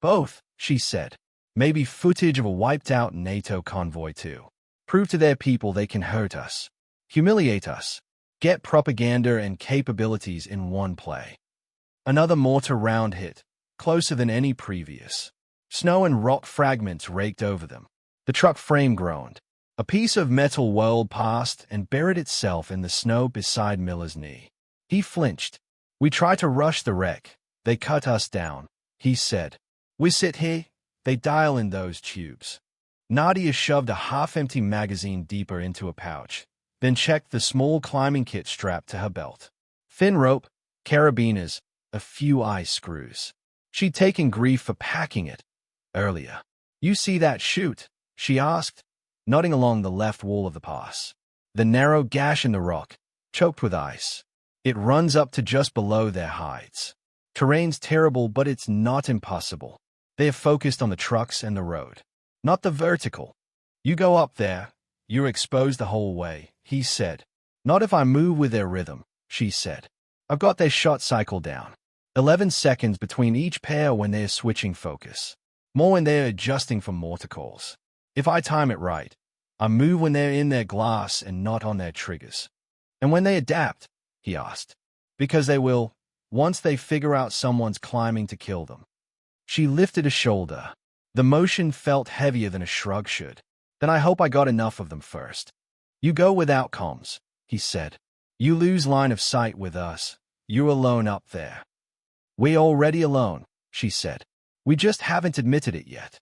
"Both," she said. "Maybe footage of a wiped-out NATO convoy too. Prove to their people they can hurt us, humiliate us, get propaganda and capabilities in one play." Another mortar round hit, closer than any previous. Snow and rock fragments raked over them. The truck frame groaned. A piece of metal whirled past and buried itself in the snow beside Miller's knee. He flinched. "We try to rush the wreck. They cut us down," he said. "We sit here. They dial in those tubes." Nadia shoved a half-empty magazine deeper into a pouch, then checked the small climbing kit strapped to her belt. Thin rope, carabiners, a few eye screws. She'd taken grief for packing it earlier. "You see that chute?" she asked, nodding along the left wall of the pass. The narrow gash in the rock, choked with ice. It runs up to just below their hides. Terrain's terrible, but it's not impossible. They're focused on the trucks and the road, not the vertical. "You go up there, you're exposed the whole way," he said. "Not if I move with their rhythm," she said. "I've got their shot cycle down. 11 seconds between each pair when they're switching focus. More when they're adjusting for mortar calls. If I time it right, I move when they're in their glass and not on their triggers." "And when they adapt?" he asked. "Because they will, once they figure out someone's climbing to kill them." She lifted a shoulder. The motion felt heavier than a shrug should. "Then I hope I got enough of them first." "You go without comms," he said. "You lose line of sight with us. You're alone up there." "We're already alone," she said. "We just haven't admitted it yet."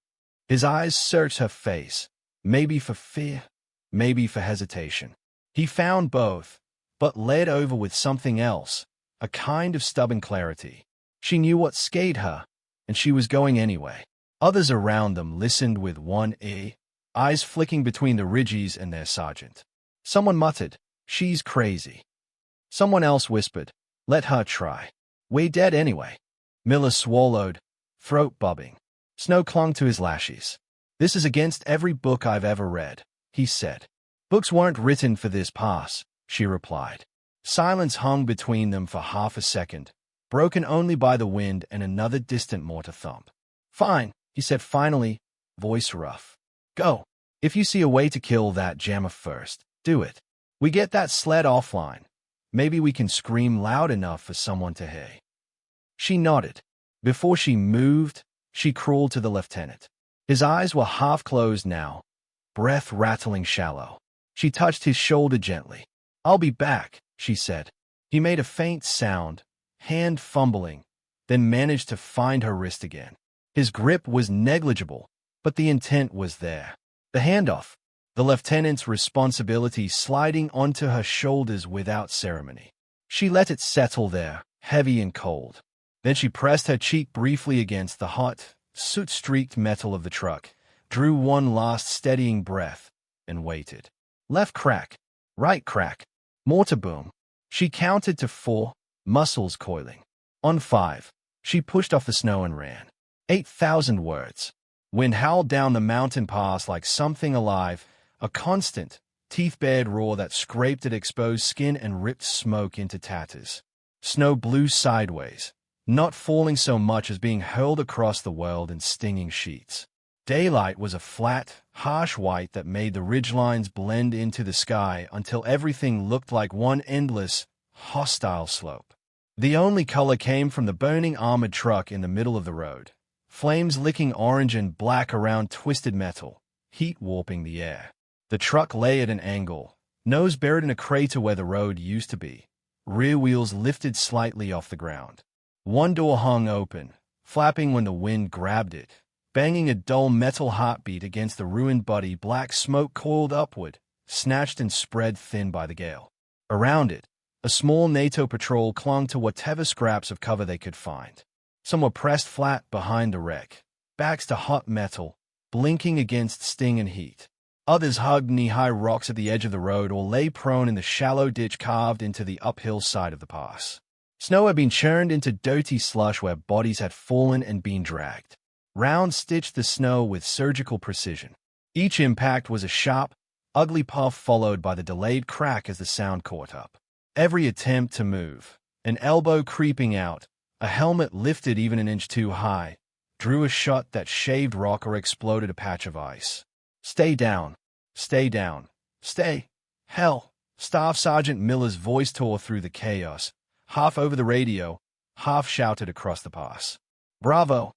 His eyes searched her face, maybe for fear, maybe for hesitation. He found both, but led over with something else, a kind of stubborn clarity. She knew what scared her, and she was going anyway. Others around them listened with one ear, eyes flicking between the Ridgies and their sergeant. Someone muttered, "She's crazy." Someone else whispered, "Let her try. We're dead anyway." Miller swallowed, throat bubbling. Snow clung to his lashes. "This is against every book I've ever read," he said. "Books weren't written for this pass," she replied. Silence hung between them for half a second, broken only by the wind and another distant mortar thump. "Fine," he said finally, voice rough. "Go. If you see a way to kill that jammer first, do it. We get that sled offline. Maybe we can scream loud enough for someone to hear." She nodded. Before she moved, she crawled to the lieutenant. His eyes were half closed now, breath rattling shallow. She touched his shoulder gently. "I'll be back," she said. He made a faint sound, hand fumbling, then managed to find her wrist again. His grip was negligible, but the intent was there. The handoff, the lieutenant's responsibility sliding onto her shoulders without ceremony. She let it settle there, heavy and cold. Then she pressed her cheek briefly against the hot, soot-streaked metal of the truck, drew one last steadying breath, and waited. Left crack, right crack, mortar boom. She counted to 4, muscles coiling. On 5, she pushed off the snow and ran. 8,000 words. Wind howled down the mountain pass like something alive, a constant, teeth-bared roar that scraped at exposed skin and ripped smoke into tatters. Snow blew sideways, not falling so much as being hurled across the world in stinging sheets. Daylight was a flat, harsh white that made the ridgelines blend into the sky until everything looked like one endless, hostile slope. The only color came from the burning armored truck in the middle of the road, flames licking orange and black around twisted metal, heat warping the air. The truck lay at an angle, nose buried in a crater where the road used to be, rear wheels lifted slightly off the ground. One door hung open, flapping when the wind grabbed it, banging a dull metal heartbeat against the ruined body. Black smoke coiled upward, snatched and spread thin by the gale. Around it, a small NATO patrol clung to whatever scraps of cover they could find. Some were pressed flat behind the wreck, backs to hot metal, blinking against sting and heat. Others hugged knee-high rocks at the edge of the road or lay prone in the shallow ditch carved into the uphill side of the pass. Snow had been churned into dirty slush where bodies had fallen and been dragged. Round stitched the snow with surgical precision. Each impact was a sharp, ugly puff followed by the delayed crack as the sound caught up. Every attempt to move, an elbow creeping out, a helmet lifted even an inch too high, drew a shot that shaved rock or exploded a patch of ice. "Stay down. Stay down. Stay. Hell." Staff Sergeant Miller's voice tore through the chaos, half over the radio, half shouted across the pass. "Bravo.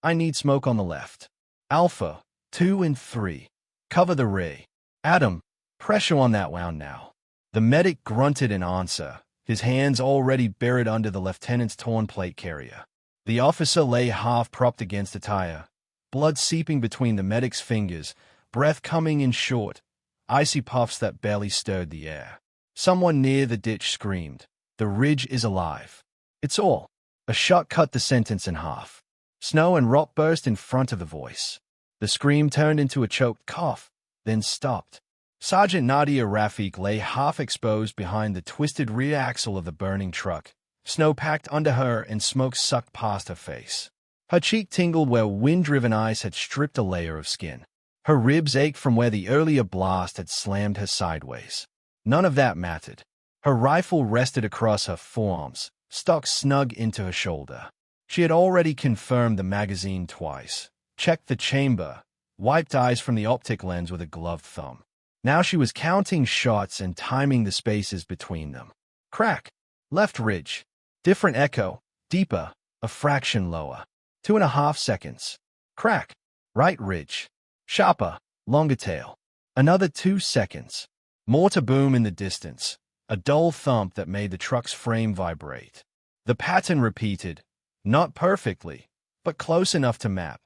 I need smoke on the left. Alpha, 2 and 3. Cover the rear. Adam, pressure on that wound now." The medic grunted in answer, his hands already buried under the lieutenant's torn plate carrier. The officer lay half-propped against a tire, blood seeping between the medic's fingers, breath coming in short, icy puffs that barely stirred the air. Someone near the ditch screamed, "The ridge is alive." "It's all." A shot cut the sentence in half. Snow and rock burst in front of the voice. The scream turned into a choked cough, then stopped. Sergeant Nadia Rafik lay half-exposed behind the twisted rear axle of the burning truck. Snow packed under her and smoke sucked past her face. Her cheek tingled where wind-driven ice had stripped a layer of skin. Her ribs ached from where the earlier blast had slammed her sideways. None of that mattered. Her rifle rested across her forearms, stuck snug into her shoulder. She had already confirmed the magazine twice, checked the chamber, wiped eyes from the optic lens with a gloved thumb. Now she was counting shots and timing the spaces between them. Crack. Left ridge. Different echo. Deeper. A fraction lower. 2.5 seconds. Crack. Right ridge. Sharper. Longer tail. Another 2 seconds. Mortar boom in the distance. A dull thump that made the truck's frame vibrate. The pattern repeated. Not perfectly, but close enough to map.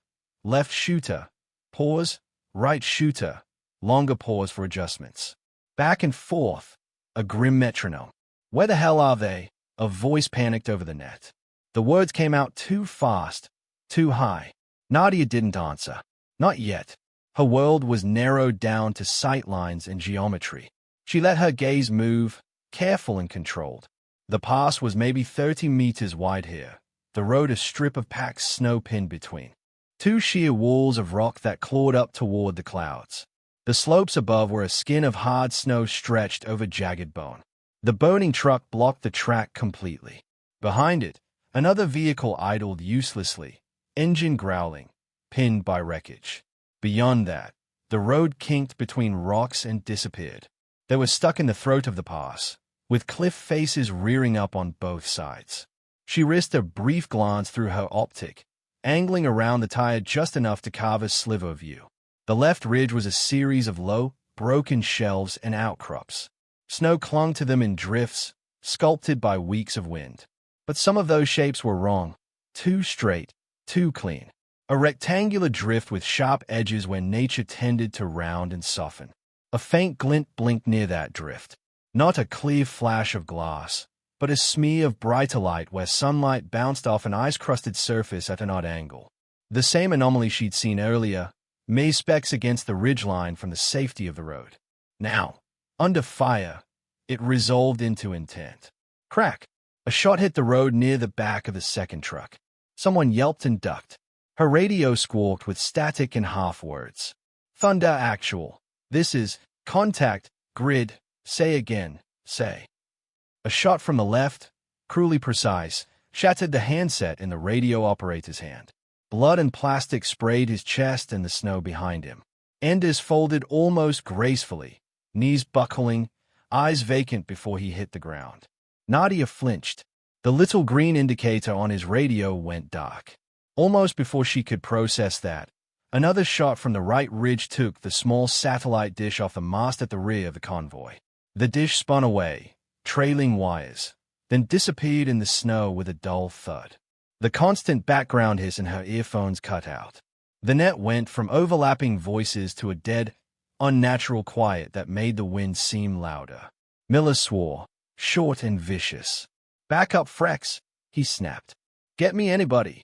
Left shooter. Pause. Right shooter. Longer pause for adjustments. Back and forth. A grim metronome. Where the hell are they? A voice panicked over the net. The words came out too fast, too high. Nadia didn't answer. Not yet. Her world was narrowed down to sight lines and geometry. She let her gaze move, careful and controlled. The pass was maybe 30 meters wide here. The road a strip of packed snow pinned between. 2 sheer walls of rock that clawed up toward the clouds. The slopes above were a skin of hard snow stretched over jagged bone. The burning truck blocked the track completely. Behind it, another vehicle idled uselessly, engine growling, pinned by wreckage. Beyond that, the road kinked between rocks and disappeared. They were stuck in the throat of the pass, with cliff faces rearing up on both sides. She risked a brief glance through her optic, angling around the tire just enough to carve a sliver of view. The left ridge was a series of low, broken shelves and outcrops. Snow clung to them in drifts, sculpted by weeks of wind. But some of those shapes were wrong. Too straight, too clean. A rectangular drift with sharp edges where nature tended to round and soften. A faint glint blinked near that drift. Not a clear flash of glass, but a smear of brighter light where sunlight bounced off an ice-crusted surface at an odd angle. The same anomaly she'd seen earlier, mere specks against the ridgeline from the safety of the road. Now, under fire, it resolved into intent. Crack! A shot hit the road near the back of the second truck. Someone yelped and ducked. Her radio squawked with static and half words. Thunder actual. This is contact, grid, say again, say. A shot from the left, cruelly precise, shattered the handset in the radio operator's hand. Blood and plastic sprayed his chest and the snow behind him. Enders folded almost gracefully, knees buckling, eyes vacant before he hit the ground. Nadia flinched. The little green indicator on his radio went dark. Almost before she could process that, another shot from the right ridge took the small satellite dish off the mast at the rear of the convoy. The dish spun away, trailing wires, then disappeared in the snow with a dull thud. The constant background hiss in her earphones cut out. The net went from overlapping voices to a dead, unnatural quiet that made the wind seem louder. Miller swore, short and vicious. "Back up, Frex," he snapped. "Get me anybody."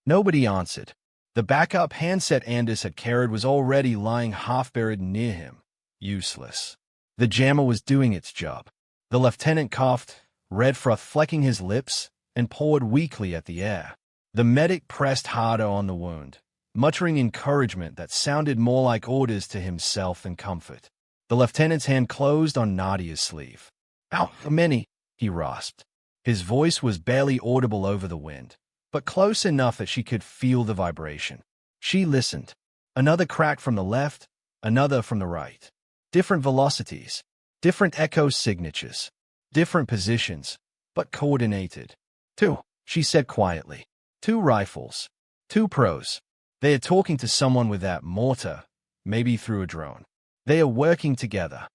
Nobody answered. The backup handset Anders had carried was already lying half-buried near him, useless. The jammer was doing its job. The lieutenant coughed, red froth flecking his lips, and pawed weakly at the air. The medic pressed harder on the wound, muttering encouragement that sounded more like orders to himself than comfort. The lieutenant's hand closed on Nadia's sleeve. "Ow, how many?" he rasped. His voice was barely audible over the wind, but close enough that she could feel the vibration. She listened. Another crack from the left, another from the right. Different velocities, different echo signatures, different positions, but coordinated. "Two," she said quietly. "Two rifles. Two pros. They are talking to someone with that mortar, maybe through a drone. They are working together."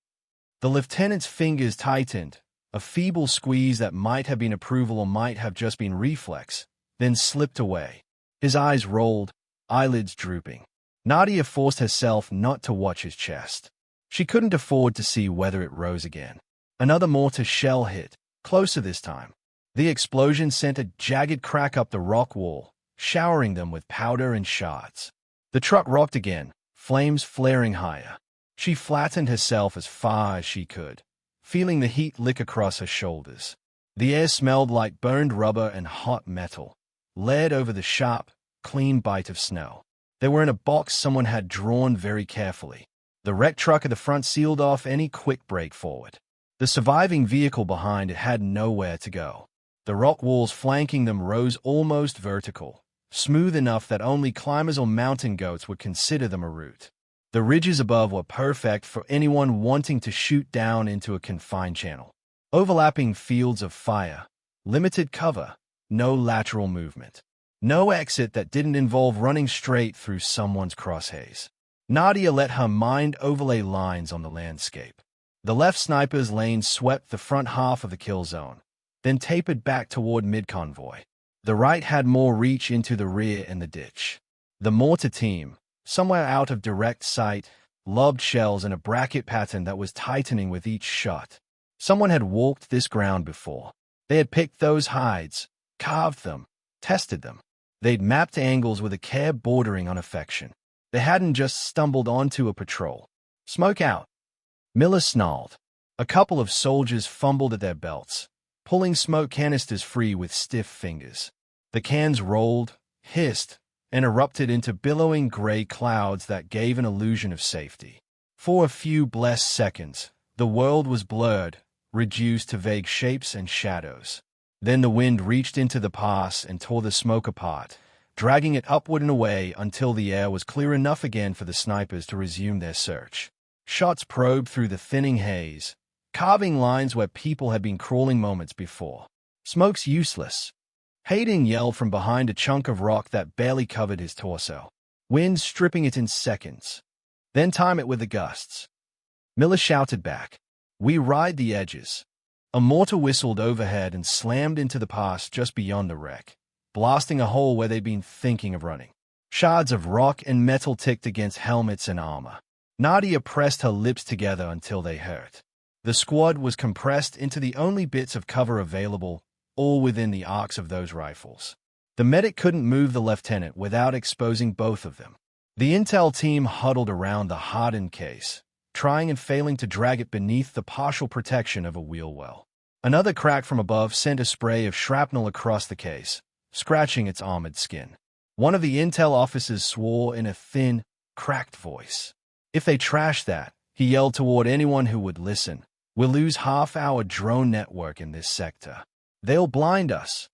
The lieutenant's fingers tightened, a feeble squeeze that might have been approval or might have just been reflex, then slipped away. His eyes rolled, eyelids drooping. Nadia forced herself not to watch his chest. She couldn't afford to see whether it rose again. Another mortar shell hit, closer this time. The explosion sent a jagged crack up the rock wall, showering them with powder and shards. The truck rocked again, flames flaring higher. She flattened herself as far as she could, feeling the heat lick across her shoulders. The air smelled like burned rubber and hot metal, layered over the sharp, clean bite of snow. They were in a box someone had drawn very carefully. The wrecked truck at the front sealed off any quick break forward. The surviving vehicle behind it had nowhere to go. The rock walls flanking them rose almost vertical, smooth enough that only climbers or mountain goats would consider them a route. The ridges above were perfect for anyone wanting to shoot down into a confined channel. Overlapping fields of fire, limited cover, no lateral movement. No exit that didn't involve running straight through someone's crosshairs. Nadia let her mind overlay lines on the landscape. The left sniper's lane swept the front half of the kill zone, then tapered back toward mid-convoy. The right had more reach into the rear and the ditch. The mortar team, somewhere out of direct sight, lobbed shells in a bracket pattern that was tightening with each shot. Someone had walked this ground before. They had picked those hides, carved them, tested them. They'd mapped angles with a care bordering on affection. They hadn't just stumbled onto a patrol. Smoke out. Miller snarled. A couple of soldiers fumbled at their belts, pulling smoke canisters free with stiff fingers. The cans rolled, hissed, and erupted into billowing gray clouds that gave an illusion of safety. For a few blessed seconds, the world was blurred, reduced to vague shapes and shadows. Then the wind reached into the pass and tore the smoke apart, dragging it upward and away until the air was clear enough again for the snipers to resume their search. Shots probed through the thinning haze, carving lines where people had been crawling moments before. Smoke's useless. Hayden yelled from behind a chunk of rock that barely covered his torso. Wind stripping it in seconds. Then time it with the gusts. Miller shouted back. We ride the edges. A mortar whistled overhead and slammed into the pass just beyond the wreck, blasting a hole where they'd been thinking of running. Shards of rock and metal ticked against helmets and armor. Nadia pressed her lips together until they hurt. The squad was compressed into the only bits of cover available, all within the arcs of those rifles. The medic couldn't move the lieutenant without exposing both of them. The intel team huddled around the hardened case, trying and failing to drag it beneath the partial protection of a wheel well. Another crack from above sent a spray of shrapnel across the case, scratching its armored skin. One of the intel officers swore in a thin, cracked voice. If they trash that, he yelled toward anyone who would listen, we'll lose half our drone network in this sector. They'll blind us.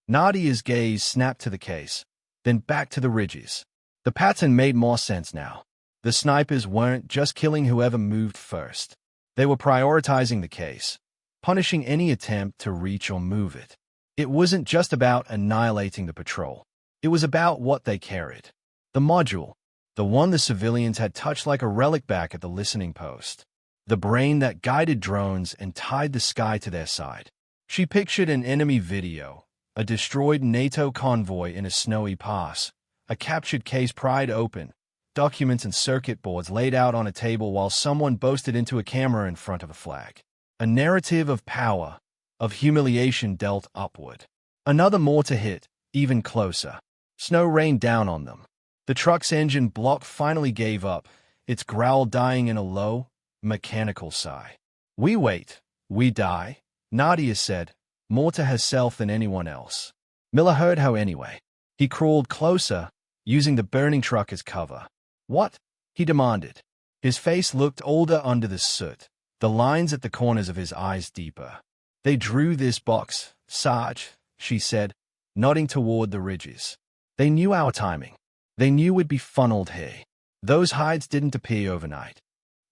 Nadia's gaze snapped to the case, then back to the ridges. The pattern made more sense now. The snipers weren't just killing whoever moved first. They were prioritizing the case, punishing any attempt to reach or move it. It wasn't just about annihilating the patrol. It was about what they carried. The module, the one the civilians had touched like a relic back at the listening post. The brain that guided drones and tied the sky to their side. She pictured an enemy video, a destroyed NATO convoy in a snowy pass, a captured case pried open, documents and circuit boards laid out on a table while someone boasted into a camera in front of a flag. A narrative of power, of humiliation dealt upward. Another mortar hit, even closer. Snow rained down on them. The truck's engine block finally gave up, its growl dying in a low, mechanical sigh. We wait, we die, Nadia said, more to herself than anyone else. Miller heard her anyway. He crawled closer, using the burning truck as cover. What? He demanded. His face looked older under the soot, the lines at the corners of his eyes deeper. They drew this box, Sarge, she said, nodding toward the ridges. They knew our timing. They knew we'd be funneled here. Those hides didn't appear overnight.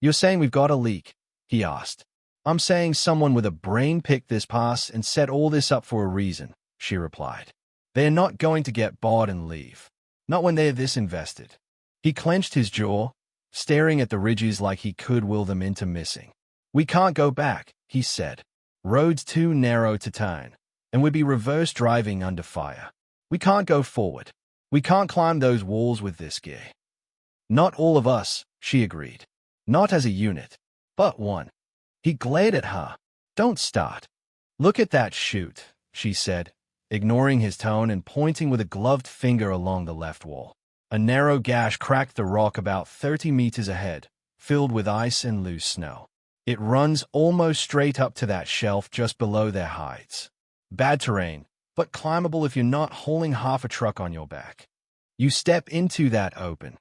You're saying we've got a leak? He asked. I'm saying someone with a brain picked this pass and set all this up for a reason, she replied. They're not going to get bored and leave. Not when they're this invested. He clenched his jaw, staring at the ridges like he could will them into missing. We can't go back, he said. Roads too narrow to turn, and we'd be reverse driving under fire. We can't go forward. We can't climb those walls with this gear. Not all of us, she agreed. Not as a unit, but one. He glared at her. Don't start. Look at that chute, she said, ignoring his tone and pointing with a gloved finger along the left wall. A narrow gash cracked the rock about 30 meters ahead, filled with ice and loose snow. It runs almost straight up to that shelf just below their hides. Bad terrain, but climbable if you're not hauling half a truck on your back. You step into that open.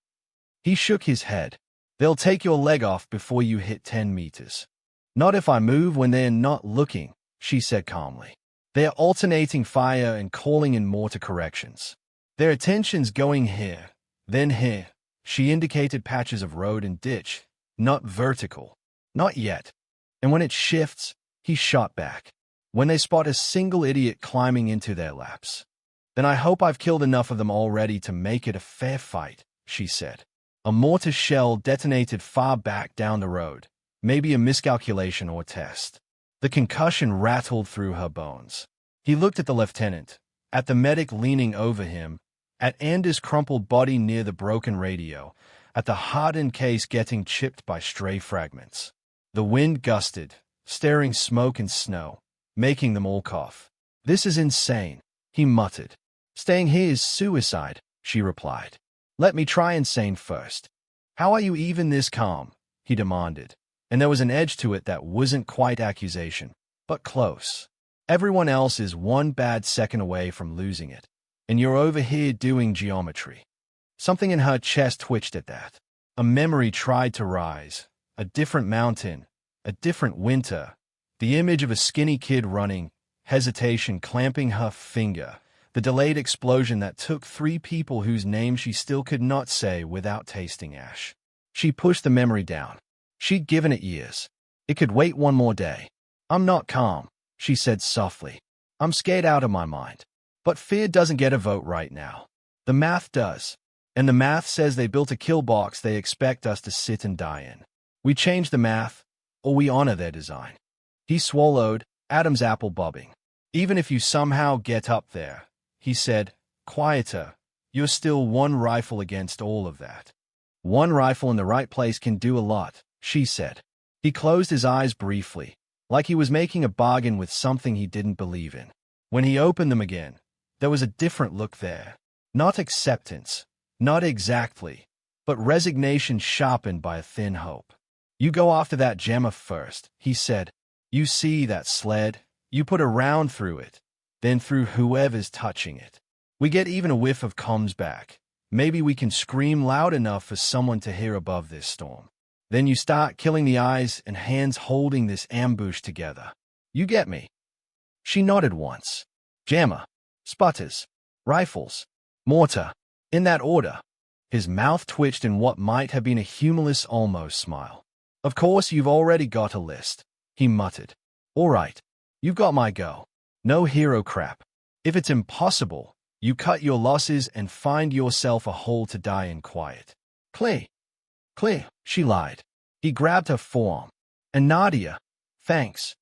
He shook his head. They'll take your leg off before you hit 10 meters. Not if I move when they're not looking, she said calmly. They're alternating fire and calling in mortar corrections. Their attention's going here, then here. She indicated patches of road and ditch, not vertical. Not yet. And when it shifts, he shot back. When they spot a single idiot climbing into their laps. Then I hope I've killed enough of them already to make it a fair fight, she said. A mortar shell detonated far back down the road, maybe a miscalculation or test. The concussion rattled through her bones. He looked at the lieutenant, at the medic leaning over him, at Anders' crumpled body near the broken radio, at the hardened case getting chipped by stray fragments. The wind gusted, stirring smoke and snow, making them all cough. This is insane, he muttered. Staying here is suicide, she replied. Let me try insane first. How are you even this calm? He demanded. And there was an edge to it that wasn't quite accusation, but close. Everyone else is one bad second away from losing it. And you're over here doing geometry. Something in her chest twitched at that. A memory tried to rise. A different mountain. A different winter. The image of a skinny kid running. Hesitation clamping her finger. The delayed explosion that took 3 people whose names she still could not say without tasting ash. She pushed the memory down. She'd given it years. It could wait one more day. I'm not calm, she said softly. I'm scared out of my mind. But fear doesn't get a vote right now. The math does. And the math says they built a kill box they expect us to sit and die in. We change the math, or we honor their design. He swallowed, Adam's apple bobbing. Even if you somehow get up there, he said, quieter, you're still one rifle against all of that. One rifle in the right place can do a lot, she said. He closed his eyes briefly, like he was making a bargain with something he didn't believe in. When he opened them again, there was a different look there. Not acceptance, not exactly, but resignation sharpened by a thin hope. You go after that Gemma first, he said. You see that sled? You put a round through it, then through whoever's touching it. We get even a whiff of comms back. Maybe we can scream loud enough for someone to hear above this storm. Then you start killing the eyes and hands holding this ambush together. You get me? She nodded once. Jammer, sputters, rifles, mortar, in that order. His mouth twitched in what might have been a humorless almost smile. Of course you've already got a list, he muttered. All right, you've got my go. No hero crap. If it's impossible, you cut your losses and find yourself a hole to die in quiet. Clear, she lied. He grabbed her forearm. And Nadia, thanks.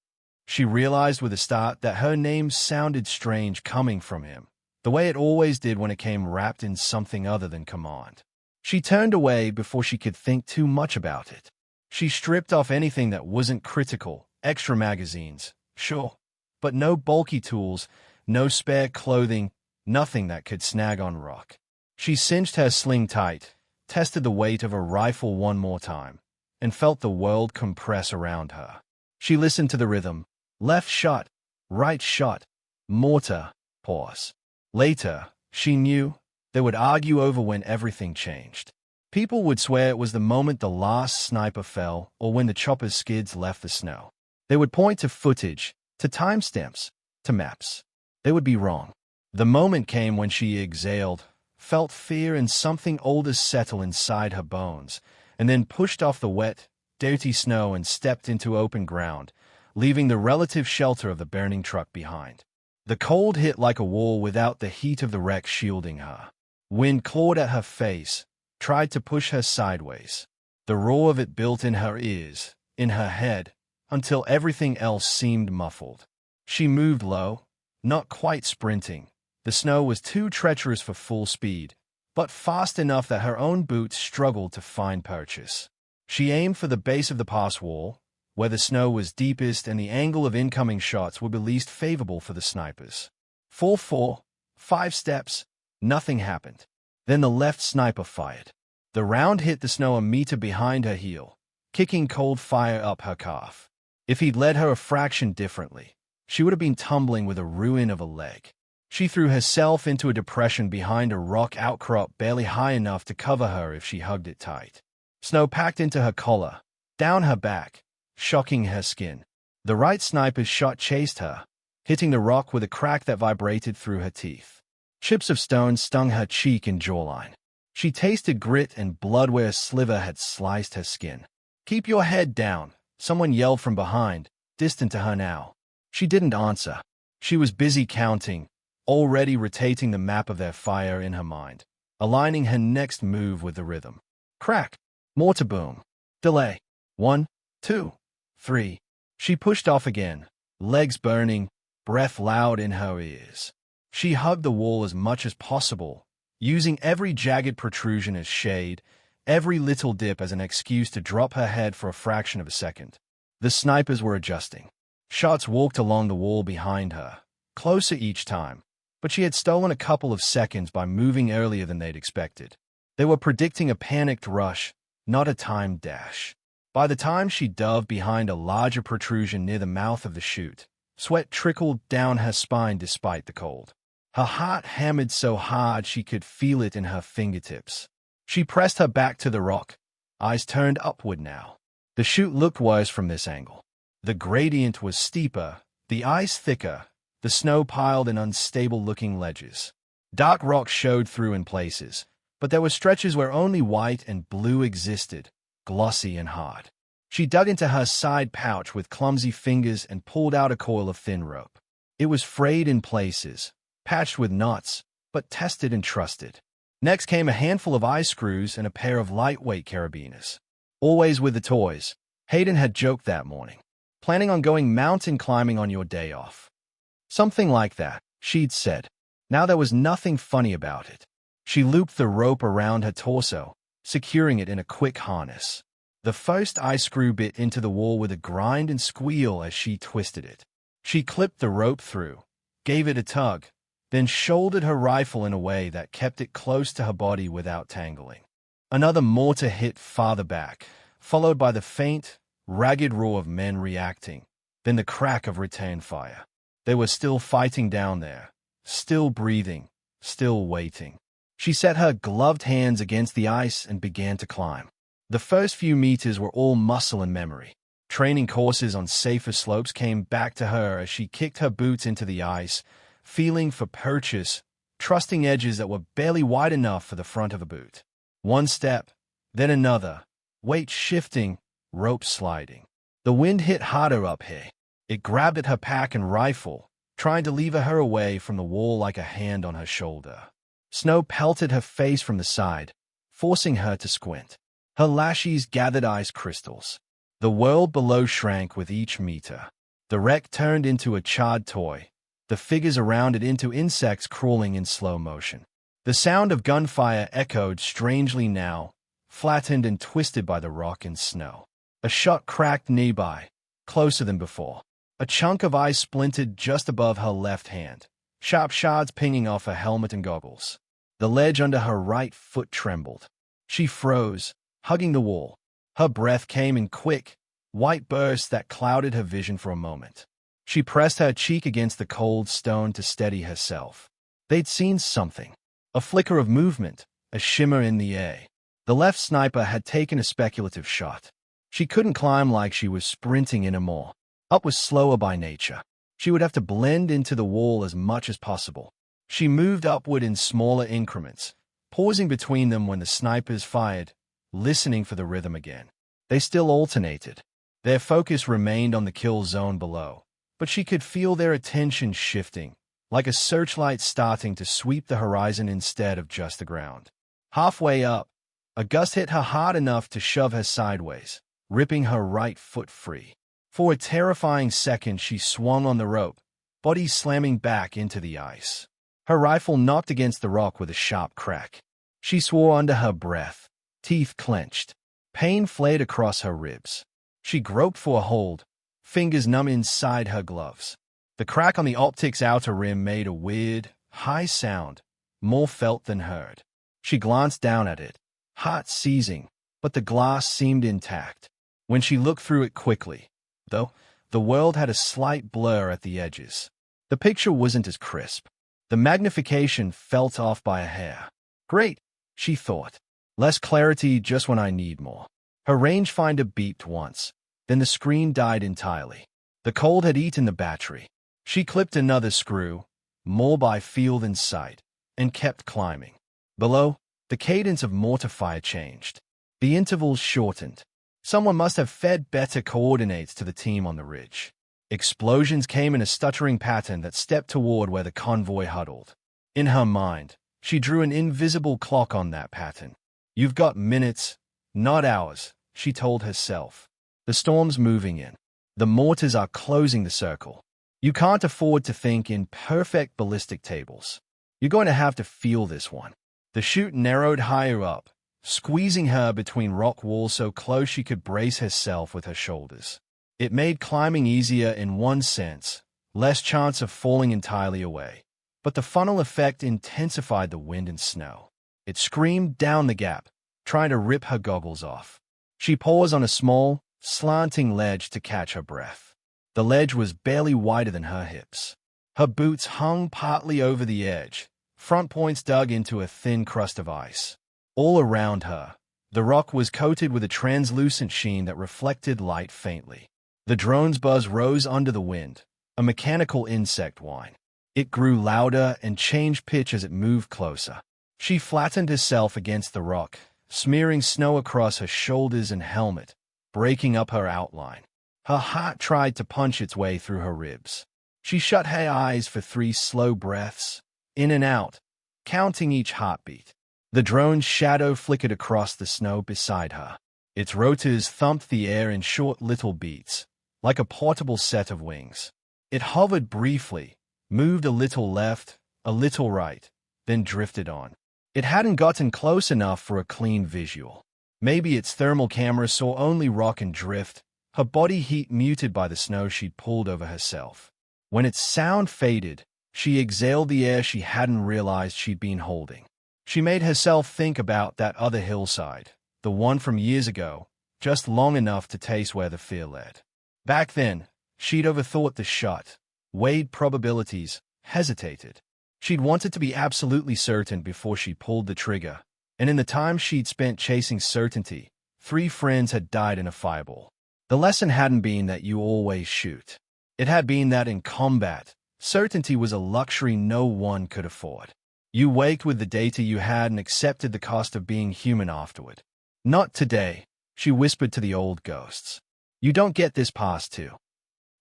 She realized with a start that her name sounded strange coming from him, the way it always did when it came wrapped in something other than command. She turned away before she could think too much about it. She stripped off anything that wasn't critical, extra magazines, sure, but no bulky tools, no spare clothing, nothing that could snag on rock. She cinched her sling tight, tested the weight of a rifle one more time, and felt the world compress around her. She listened to the rhythm. Left shot, right shot, mortar, pause. Later, she knew, they would argue over when everything changed. People would swear it was the moment the last sniper fell or when the chopper's skids left the snow. They would point to footage, to timestamps, to maps. They would be wrong. The moment came when she exhaled, felt fear and something older settle inside her bones, and then pushed off the wet, dirty snow and stepped into open ground, leaving the relative shelter of the burning truck behind. The cold hit like a wall without the heat of the wreck shielding her. Wind clawed at her face, tried to push her sideways. The roar of it built in her ears, in her head, until everything else seemed muffled. She moved low, not quite sprinting. The snow was too treacherous for full speed, but fast enough that her own boots struggled to find purchase. She aimed for the base of the pass wall, where the snow was deepest and the angle of incoming shots would be least favorable for the snipers. 4, 5 steps. Nothing happened. Then the left sniper fired. The round hit the snow a meter behind her heel, kicking cold fire up her calf. If he'd led her a fraction differently, she would have been tumbling with a ruin of a leg. She threw herself into a depression behind a rock outcrop barely high enough to cover her if she hugged it tight. Snow packed into her collar, down her back, shocking her skin. The right sniper's shot chased her, hitting the rock with a crack that vibrated through her teeth. Chips of stone stung her cheek and jawline. She tasted grit and blood where a sliver had sliced her skin. "Keep your head down," someone yelled from behind, distant to her now. She didn't answer. She was busy counting, already rotating the map of their fire in her mind, aligning her next move with the rhythm. Crack. Mortar boom. Delay. 1, 2, 3. She pushed off again, legs burning, breath loud in her ears. She hugged the wall as much as possible, using every jagged protrusion as shade, every little dip as an excuse to drop her head for a fraction of a second. The snipers were adjusting. Shots walked along the wall behind her, closer each time, but she had stolen a couple of seconds by moving earlier than they'd expected. They were predicting a panicked rush, not a timed dash. By the time she dove behind a larger protrusion near the mouth of the chute, sweat trickled down her spine despite the cold. Her heart hammered so hard she could feel it in her fingertips. She pressed her back to the rock, eyes turned upward now. The chute looked worse from this angle. The gradient was steeper, the ice thicker, the snow piled in unstable-looking ledges. Dark rocks showed through in places, but there were stretches where only white and blue existed, glossy and hard. She dug into her side pouch with clumsy fingers and pulled out a coil of thin rope. It was frayed in places, patched with knots, but tested and trusted. Next came a handful of eye screws and a pair of lightweight carabiners. Always with the toys, Hayden had joked that morning. Planning on going mountain climbing on your day off. Something like that, she'd said. Now there was nothing funny about it. She looped the rope around her torso, securing it in a quick harness. The first eye screw bit into the wall with a grind and squeal as she twisted it. She clipped the rope through, gave it a tug, then shouldered her rifle in a way that kept it close to her body without tangling. Another mortar hit farther back, followed by the faint, ragged roar of men reacting, then the crack of return fire. They were still fighting down there, still breathing, still waiting. She set her gloved hands against the ice and began to climb. The first few meters were all muscle and memory. Training courses on safer slopes came back to her as she kicked her boots into the ice, feeling for purchase, trusting edges that were barely wide enough for the front of a boot. One step, then another, weight shifting, rope sliding. The wind hit harder up here. It grabbed at her pack and rifle, trying to lever her away from the wall like a hand on her shoulder. Snow pelted her face from the side, forcing her to squint. Her lashes gathered ice crystals. The world below shrank with each meter. The wreck turned into a charred toy, the figures around it into insects crawling in slow motion. The sound of gunfire echoed strangely now, flattened and twisted by the rock and snow. A shot cracked nearby, closer than before. A chunk of ice splintered just above her left hand, sharp shards pinging off her helmet and goggles. The ledge under her right foot trembled. She froze, hugging the wall. Her breath came in quick, white bursts that clouded her vision for a moment. She pressed her cheek against the cold stone to steady herself. They'd seen something. A flicker of movement, a shimmer in the air. The left sniper had taken a speculative shot. She couldn't climb like she was sprinting anymore. Up was slower by nature. She would have to blend into the wall as much as possible. She moved upward in smaller increments, pausing between them when the snipers fired, listening for the rhythm again. They still alternated. Their focus remained on the kill zone below, but she could feel their attention shifting, like a searchlight starting to sweep the horizon instead of just the ground. Halfway up, a gust hit her hard enough to shove her sideways, ripping her right foot free. For a terrifying second, she swung on the rope, body slamming back into the ice. Her rifle knocked against the rock with a sharp crack. She swore under her breath, teeth clenched. Pain flared across her ribs. She groped for a hold, fingers numb inside her gloves. The crack on the optic's outer rim made a weird, high sound, more felt than heard. She glanced down at it, heart seizing, but the glass seemed intact. When she looked through it quickly, though, the world had a slight blur at the edges. The picture wasn't as crisp. The magnification felt off by a hair. Great, she thought. Less clarity just when I need more. Her rangefinder beeped once. Then the screen died entirely. The cold had eaten the battery. She clipped another screw, more by feel than sight, and kept climbing. Below, the cadence of mortar fire changed. The intervals shortened. Someone must have fed better coordinates to the team on the ridge. Explosions came in a stuttering pattern that stepped toward where the convoy huddled. In her mind, she drew an invisible clock on that pattern. You've got minutes, not hours, she told herself. The storm's moving in. The mortars are closing the circle. You can't afford to think in perfect ballistic tables. You're going to have to feel this one. The chute narrowed higher up, squeezing her between rock walls so close she could brace herself with her shoulders. It made climbing easier in one sense, less chance of falling entirely away. But the funnel effect intensified the wind and snow. It screamed down the gap, trying to rip her goggles off. She paused on a small, slanting ledge to catch her breath. The ledge was barely wider than her hips. Her boots hung partly over the edge, front points dug into a thin crust of ice. All around her, the rock was coated with a translucent sheen that reflected light faintly. The drone's buzz rose under the wind, a mechanical insect whine. It grew louder and changed pitch as it moved closer. She flattened herself against the rock, smearing snow across her shoulders and helmet, breaking up her outline. Her heart tried to punch its way through her ribs. She shut her eyes for 3 slow breaths, in and out, counting each heartbeat. The drone's shadow flickered across the snow beside her. Its rotors thumped the air in short little beats, like a portable set of wings. It hovered briefly, moved a little left, a little right, then drifted on. It hadn't gotten close enough for a clean visual. Maybe its thermal camera saw only rock and drift, her body heat muted by the snow she'd pulled over herself. When its sound faded, she exhaled the air she hadn't realized she'd been holding. She made herself think about that other hillside, the one from years ago, just long enough to taste where the fear led. Back then, she'd overthought the shot, weighed probabilities, hesitated. She'd wanted to be absolutely certain before she pulled the trigger, and in the time she'd spent chasing certainty, 3 friends had died in a fireball. The lesson hadn't been that you always shoot. It had been that in combat, certainty was a luxury no one could afford. You waked with the data you had and accepted the cost of being human afterward. Not today, she whispered to the old ghosts. You don't get this pass too.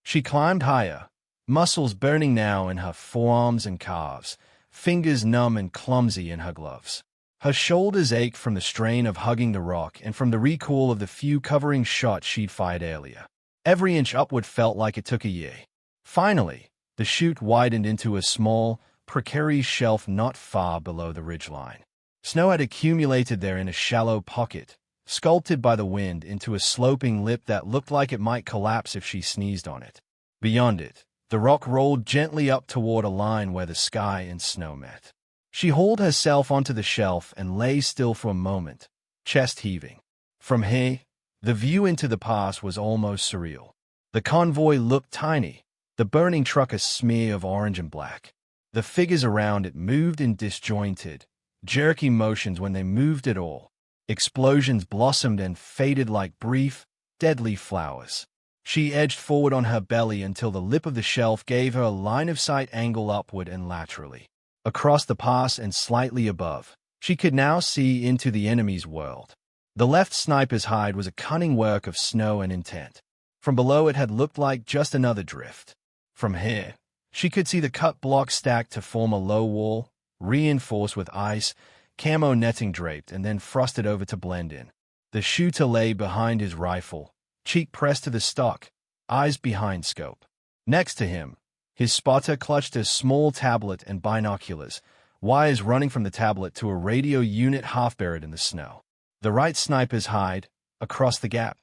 She climbed higher, muscles burning now in her forearms and calves, fingers numb and clumsy in her gloves. Her shoulders ached from the strain of hugging the rock and from the recoil of the few covering shots she'd fired earlier. Every inch upward felt like it took a year. Finally, the chute widened into a small, precarious shelf not far below the ridgeline. Snow had accumulated there in a shallow pocket, sculpted by the wind into a sloping lip that looked like it might collapse if she sneezed on it. Beyond it, the rock rolled gently up toward a line where the sky and snow met. She hauled herself onto the shelf and lay still for a moment, chest heaving. From here, the view into the pass was almost surreal. The convoy looked tiny, the burning truck a smear of orange and black. The figures around it moved in disjointed, jerky motions when they moved at all. Explosions blossomed and faded like brief, deadly flowers. She edged forward on her belly until the lip of the shelf gave her a line-of-sight angle upward and laterally. Across the pass and slightly above, she could now see into the enemy's world. The left sniper's hide was a cunning work of snow and intent. From below it had looked like just another drift. From here, she could see the cut blocks stacked to form a low wall, reinforced with ice, camo netting draped and then frosted over to blend in. The shooter lay behind his rifle, cheek pressed to the stock, eyes behind scope. Next to him, his spotter clutched a small tablet and binoculars, wires running from the tablet to a radio unit half buried in the snow. The right sniper's hide, across the gap,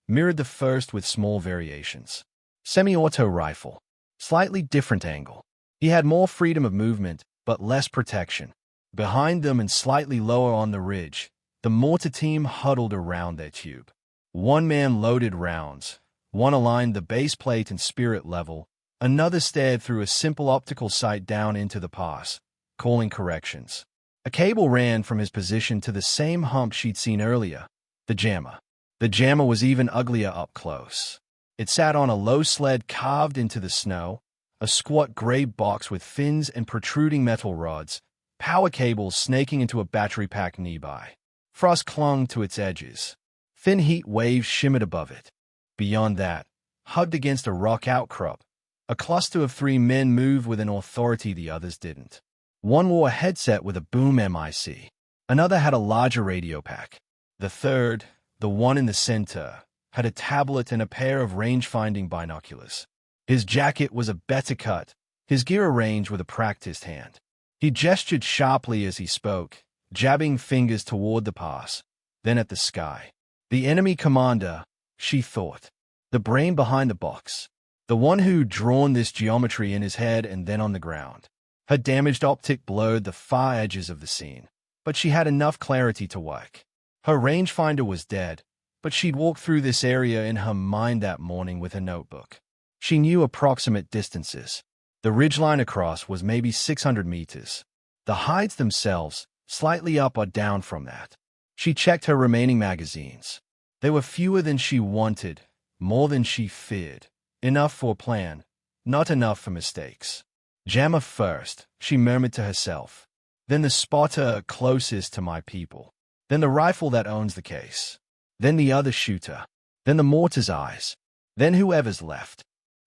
mirrored the first with small variations. Semi-auto rifle. Slightly different angle. He had more freedom of movement, but less protection. Behind them and slightly lower on the ridge, the mortar team huddled around their tube. One man loaded rounds. One aligned the base plate and spirit level. Another stared through a simple optical sight down into the pass, calling corrections. A cable ran from his position to the same hump she'd seen earlier, the jammer. The jammer was even uglier up close. It sat on a low sled carved into the snow, a squat gray box with fins and protruding metal rods, power cables snaking into a battery pack nearby. Frost clung to its edges. Thin heat waves shimmered above it. Beyond that, hugged against a rock outcrop, a cluster of 3 men moved with an authority the others didn't. One wore a headset with a boom mic. Another had a larger radio pack. The third, the one in the center, had a tablet and a pair of range-finding binoculars. His jacket was a better cut, his gear arranged with a practiced hand. He gestured sharply as he spoke, jabbing fingers toward the pass, then at the sky. The enemy commander, she thought. The brain behind the box. The one who'd drawn this geometry in his head and then on the ground. Her damaged optic blurred the far edges of the scene, but she had enough clarity to work. Her rangefinder was dead, but she'd walked through this area in her mind that morning with a notebook. She knew approximate distances. The ridgeline across was maybe 600 meters. The hides themselves, slightly up or down from that. She checked her remaining magazines. They were fewer than she wanted, more than she feared. Enough for a plan, not enough for mistakes. Jammer first, she murmured to herself. Then the spotter closest to my people. Then the rifle that owns the case. Then the other shooter. Then the mortar's eyes. Then whoever's left.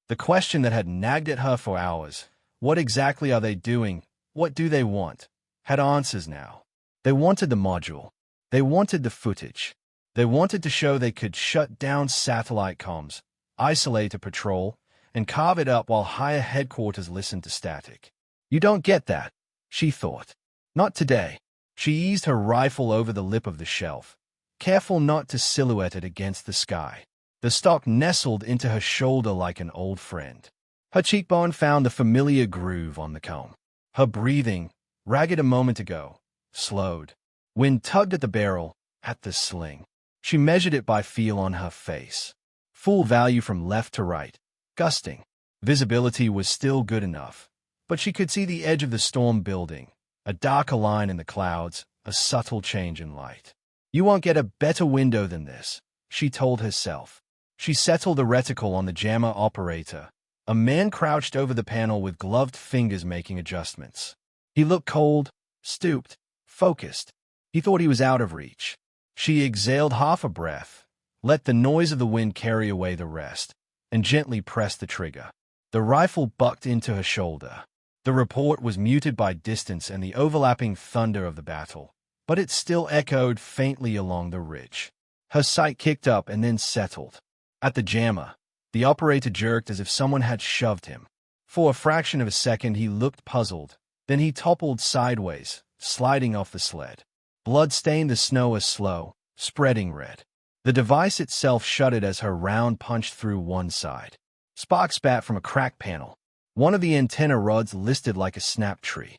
The question that had nagged at her for hours, what exactly are they doing, what do they want, had answers now. They wanted the module. They wanted the footage. They wanted to show they could shut down satellite comms, isolate a patrol, and carve it up while higher headquarters listened to static. You don't get that, she thought. Not today. She eased her rifle over the lip of the shelf, careful not to silhouette it against the sky. The stock nestled into her shoulder like an old friend. Her cheekbone found the familiar groove on the comb. Her breathing, ragged a moment ago, slowed. Wind tugged at the barrel, at the sling. She measured it by feel on her face. Full value from left to right, gusting. Visibility was still good enough, but she could see the edge of the storm building, a darker line in the clouds, a subtle change in light. You won't get a better window than this, she told herself. She settled the reticle on the jammer operator. A man crouched over the panel with gloved fingers making adjustments. He looked cold, stooped, focused. He thought he was out of reach. She exhaled half a breath, let the noise of the wind carry away the rest, and gently pressed the trigger. The rifle bucked into her shoulder. The report was muted by distance and the overlapping thunder of the battle, but it still echoed faintly along the ridge. Her sight kicked up and then settled. At the jammer, the operator jerked as if someone had shoved him. For a fraction of a second he looked puzzled, then he toppled sideways, sliding off the sled. Blood stained the snow a slow, spreading red. The device itself shuddered as her round punched through one side. Sparks spat from a cracked panel. One of the antenna rods listed like a snap tree.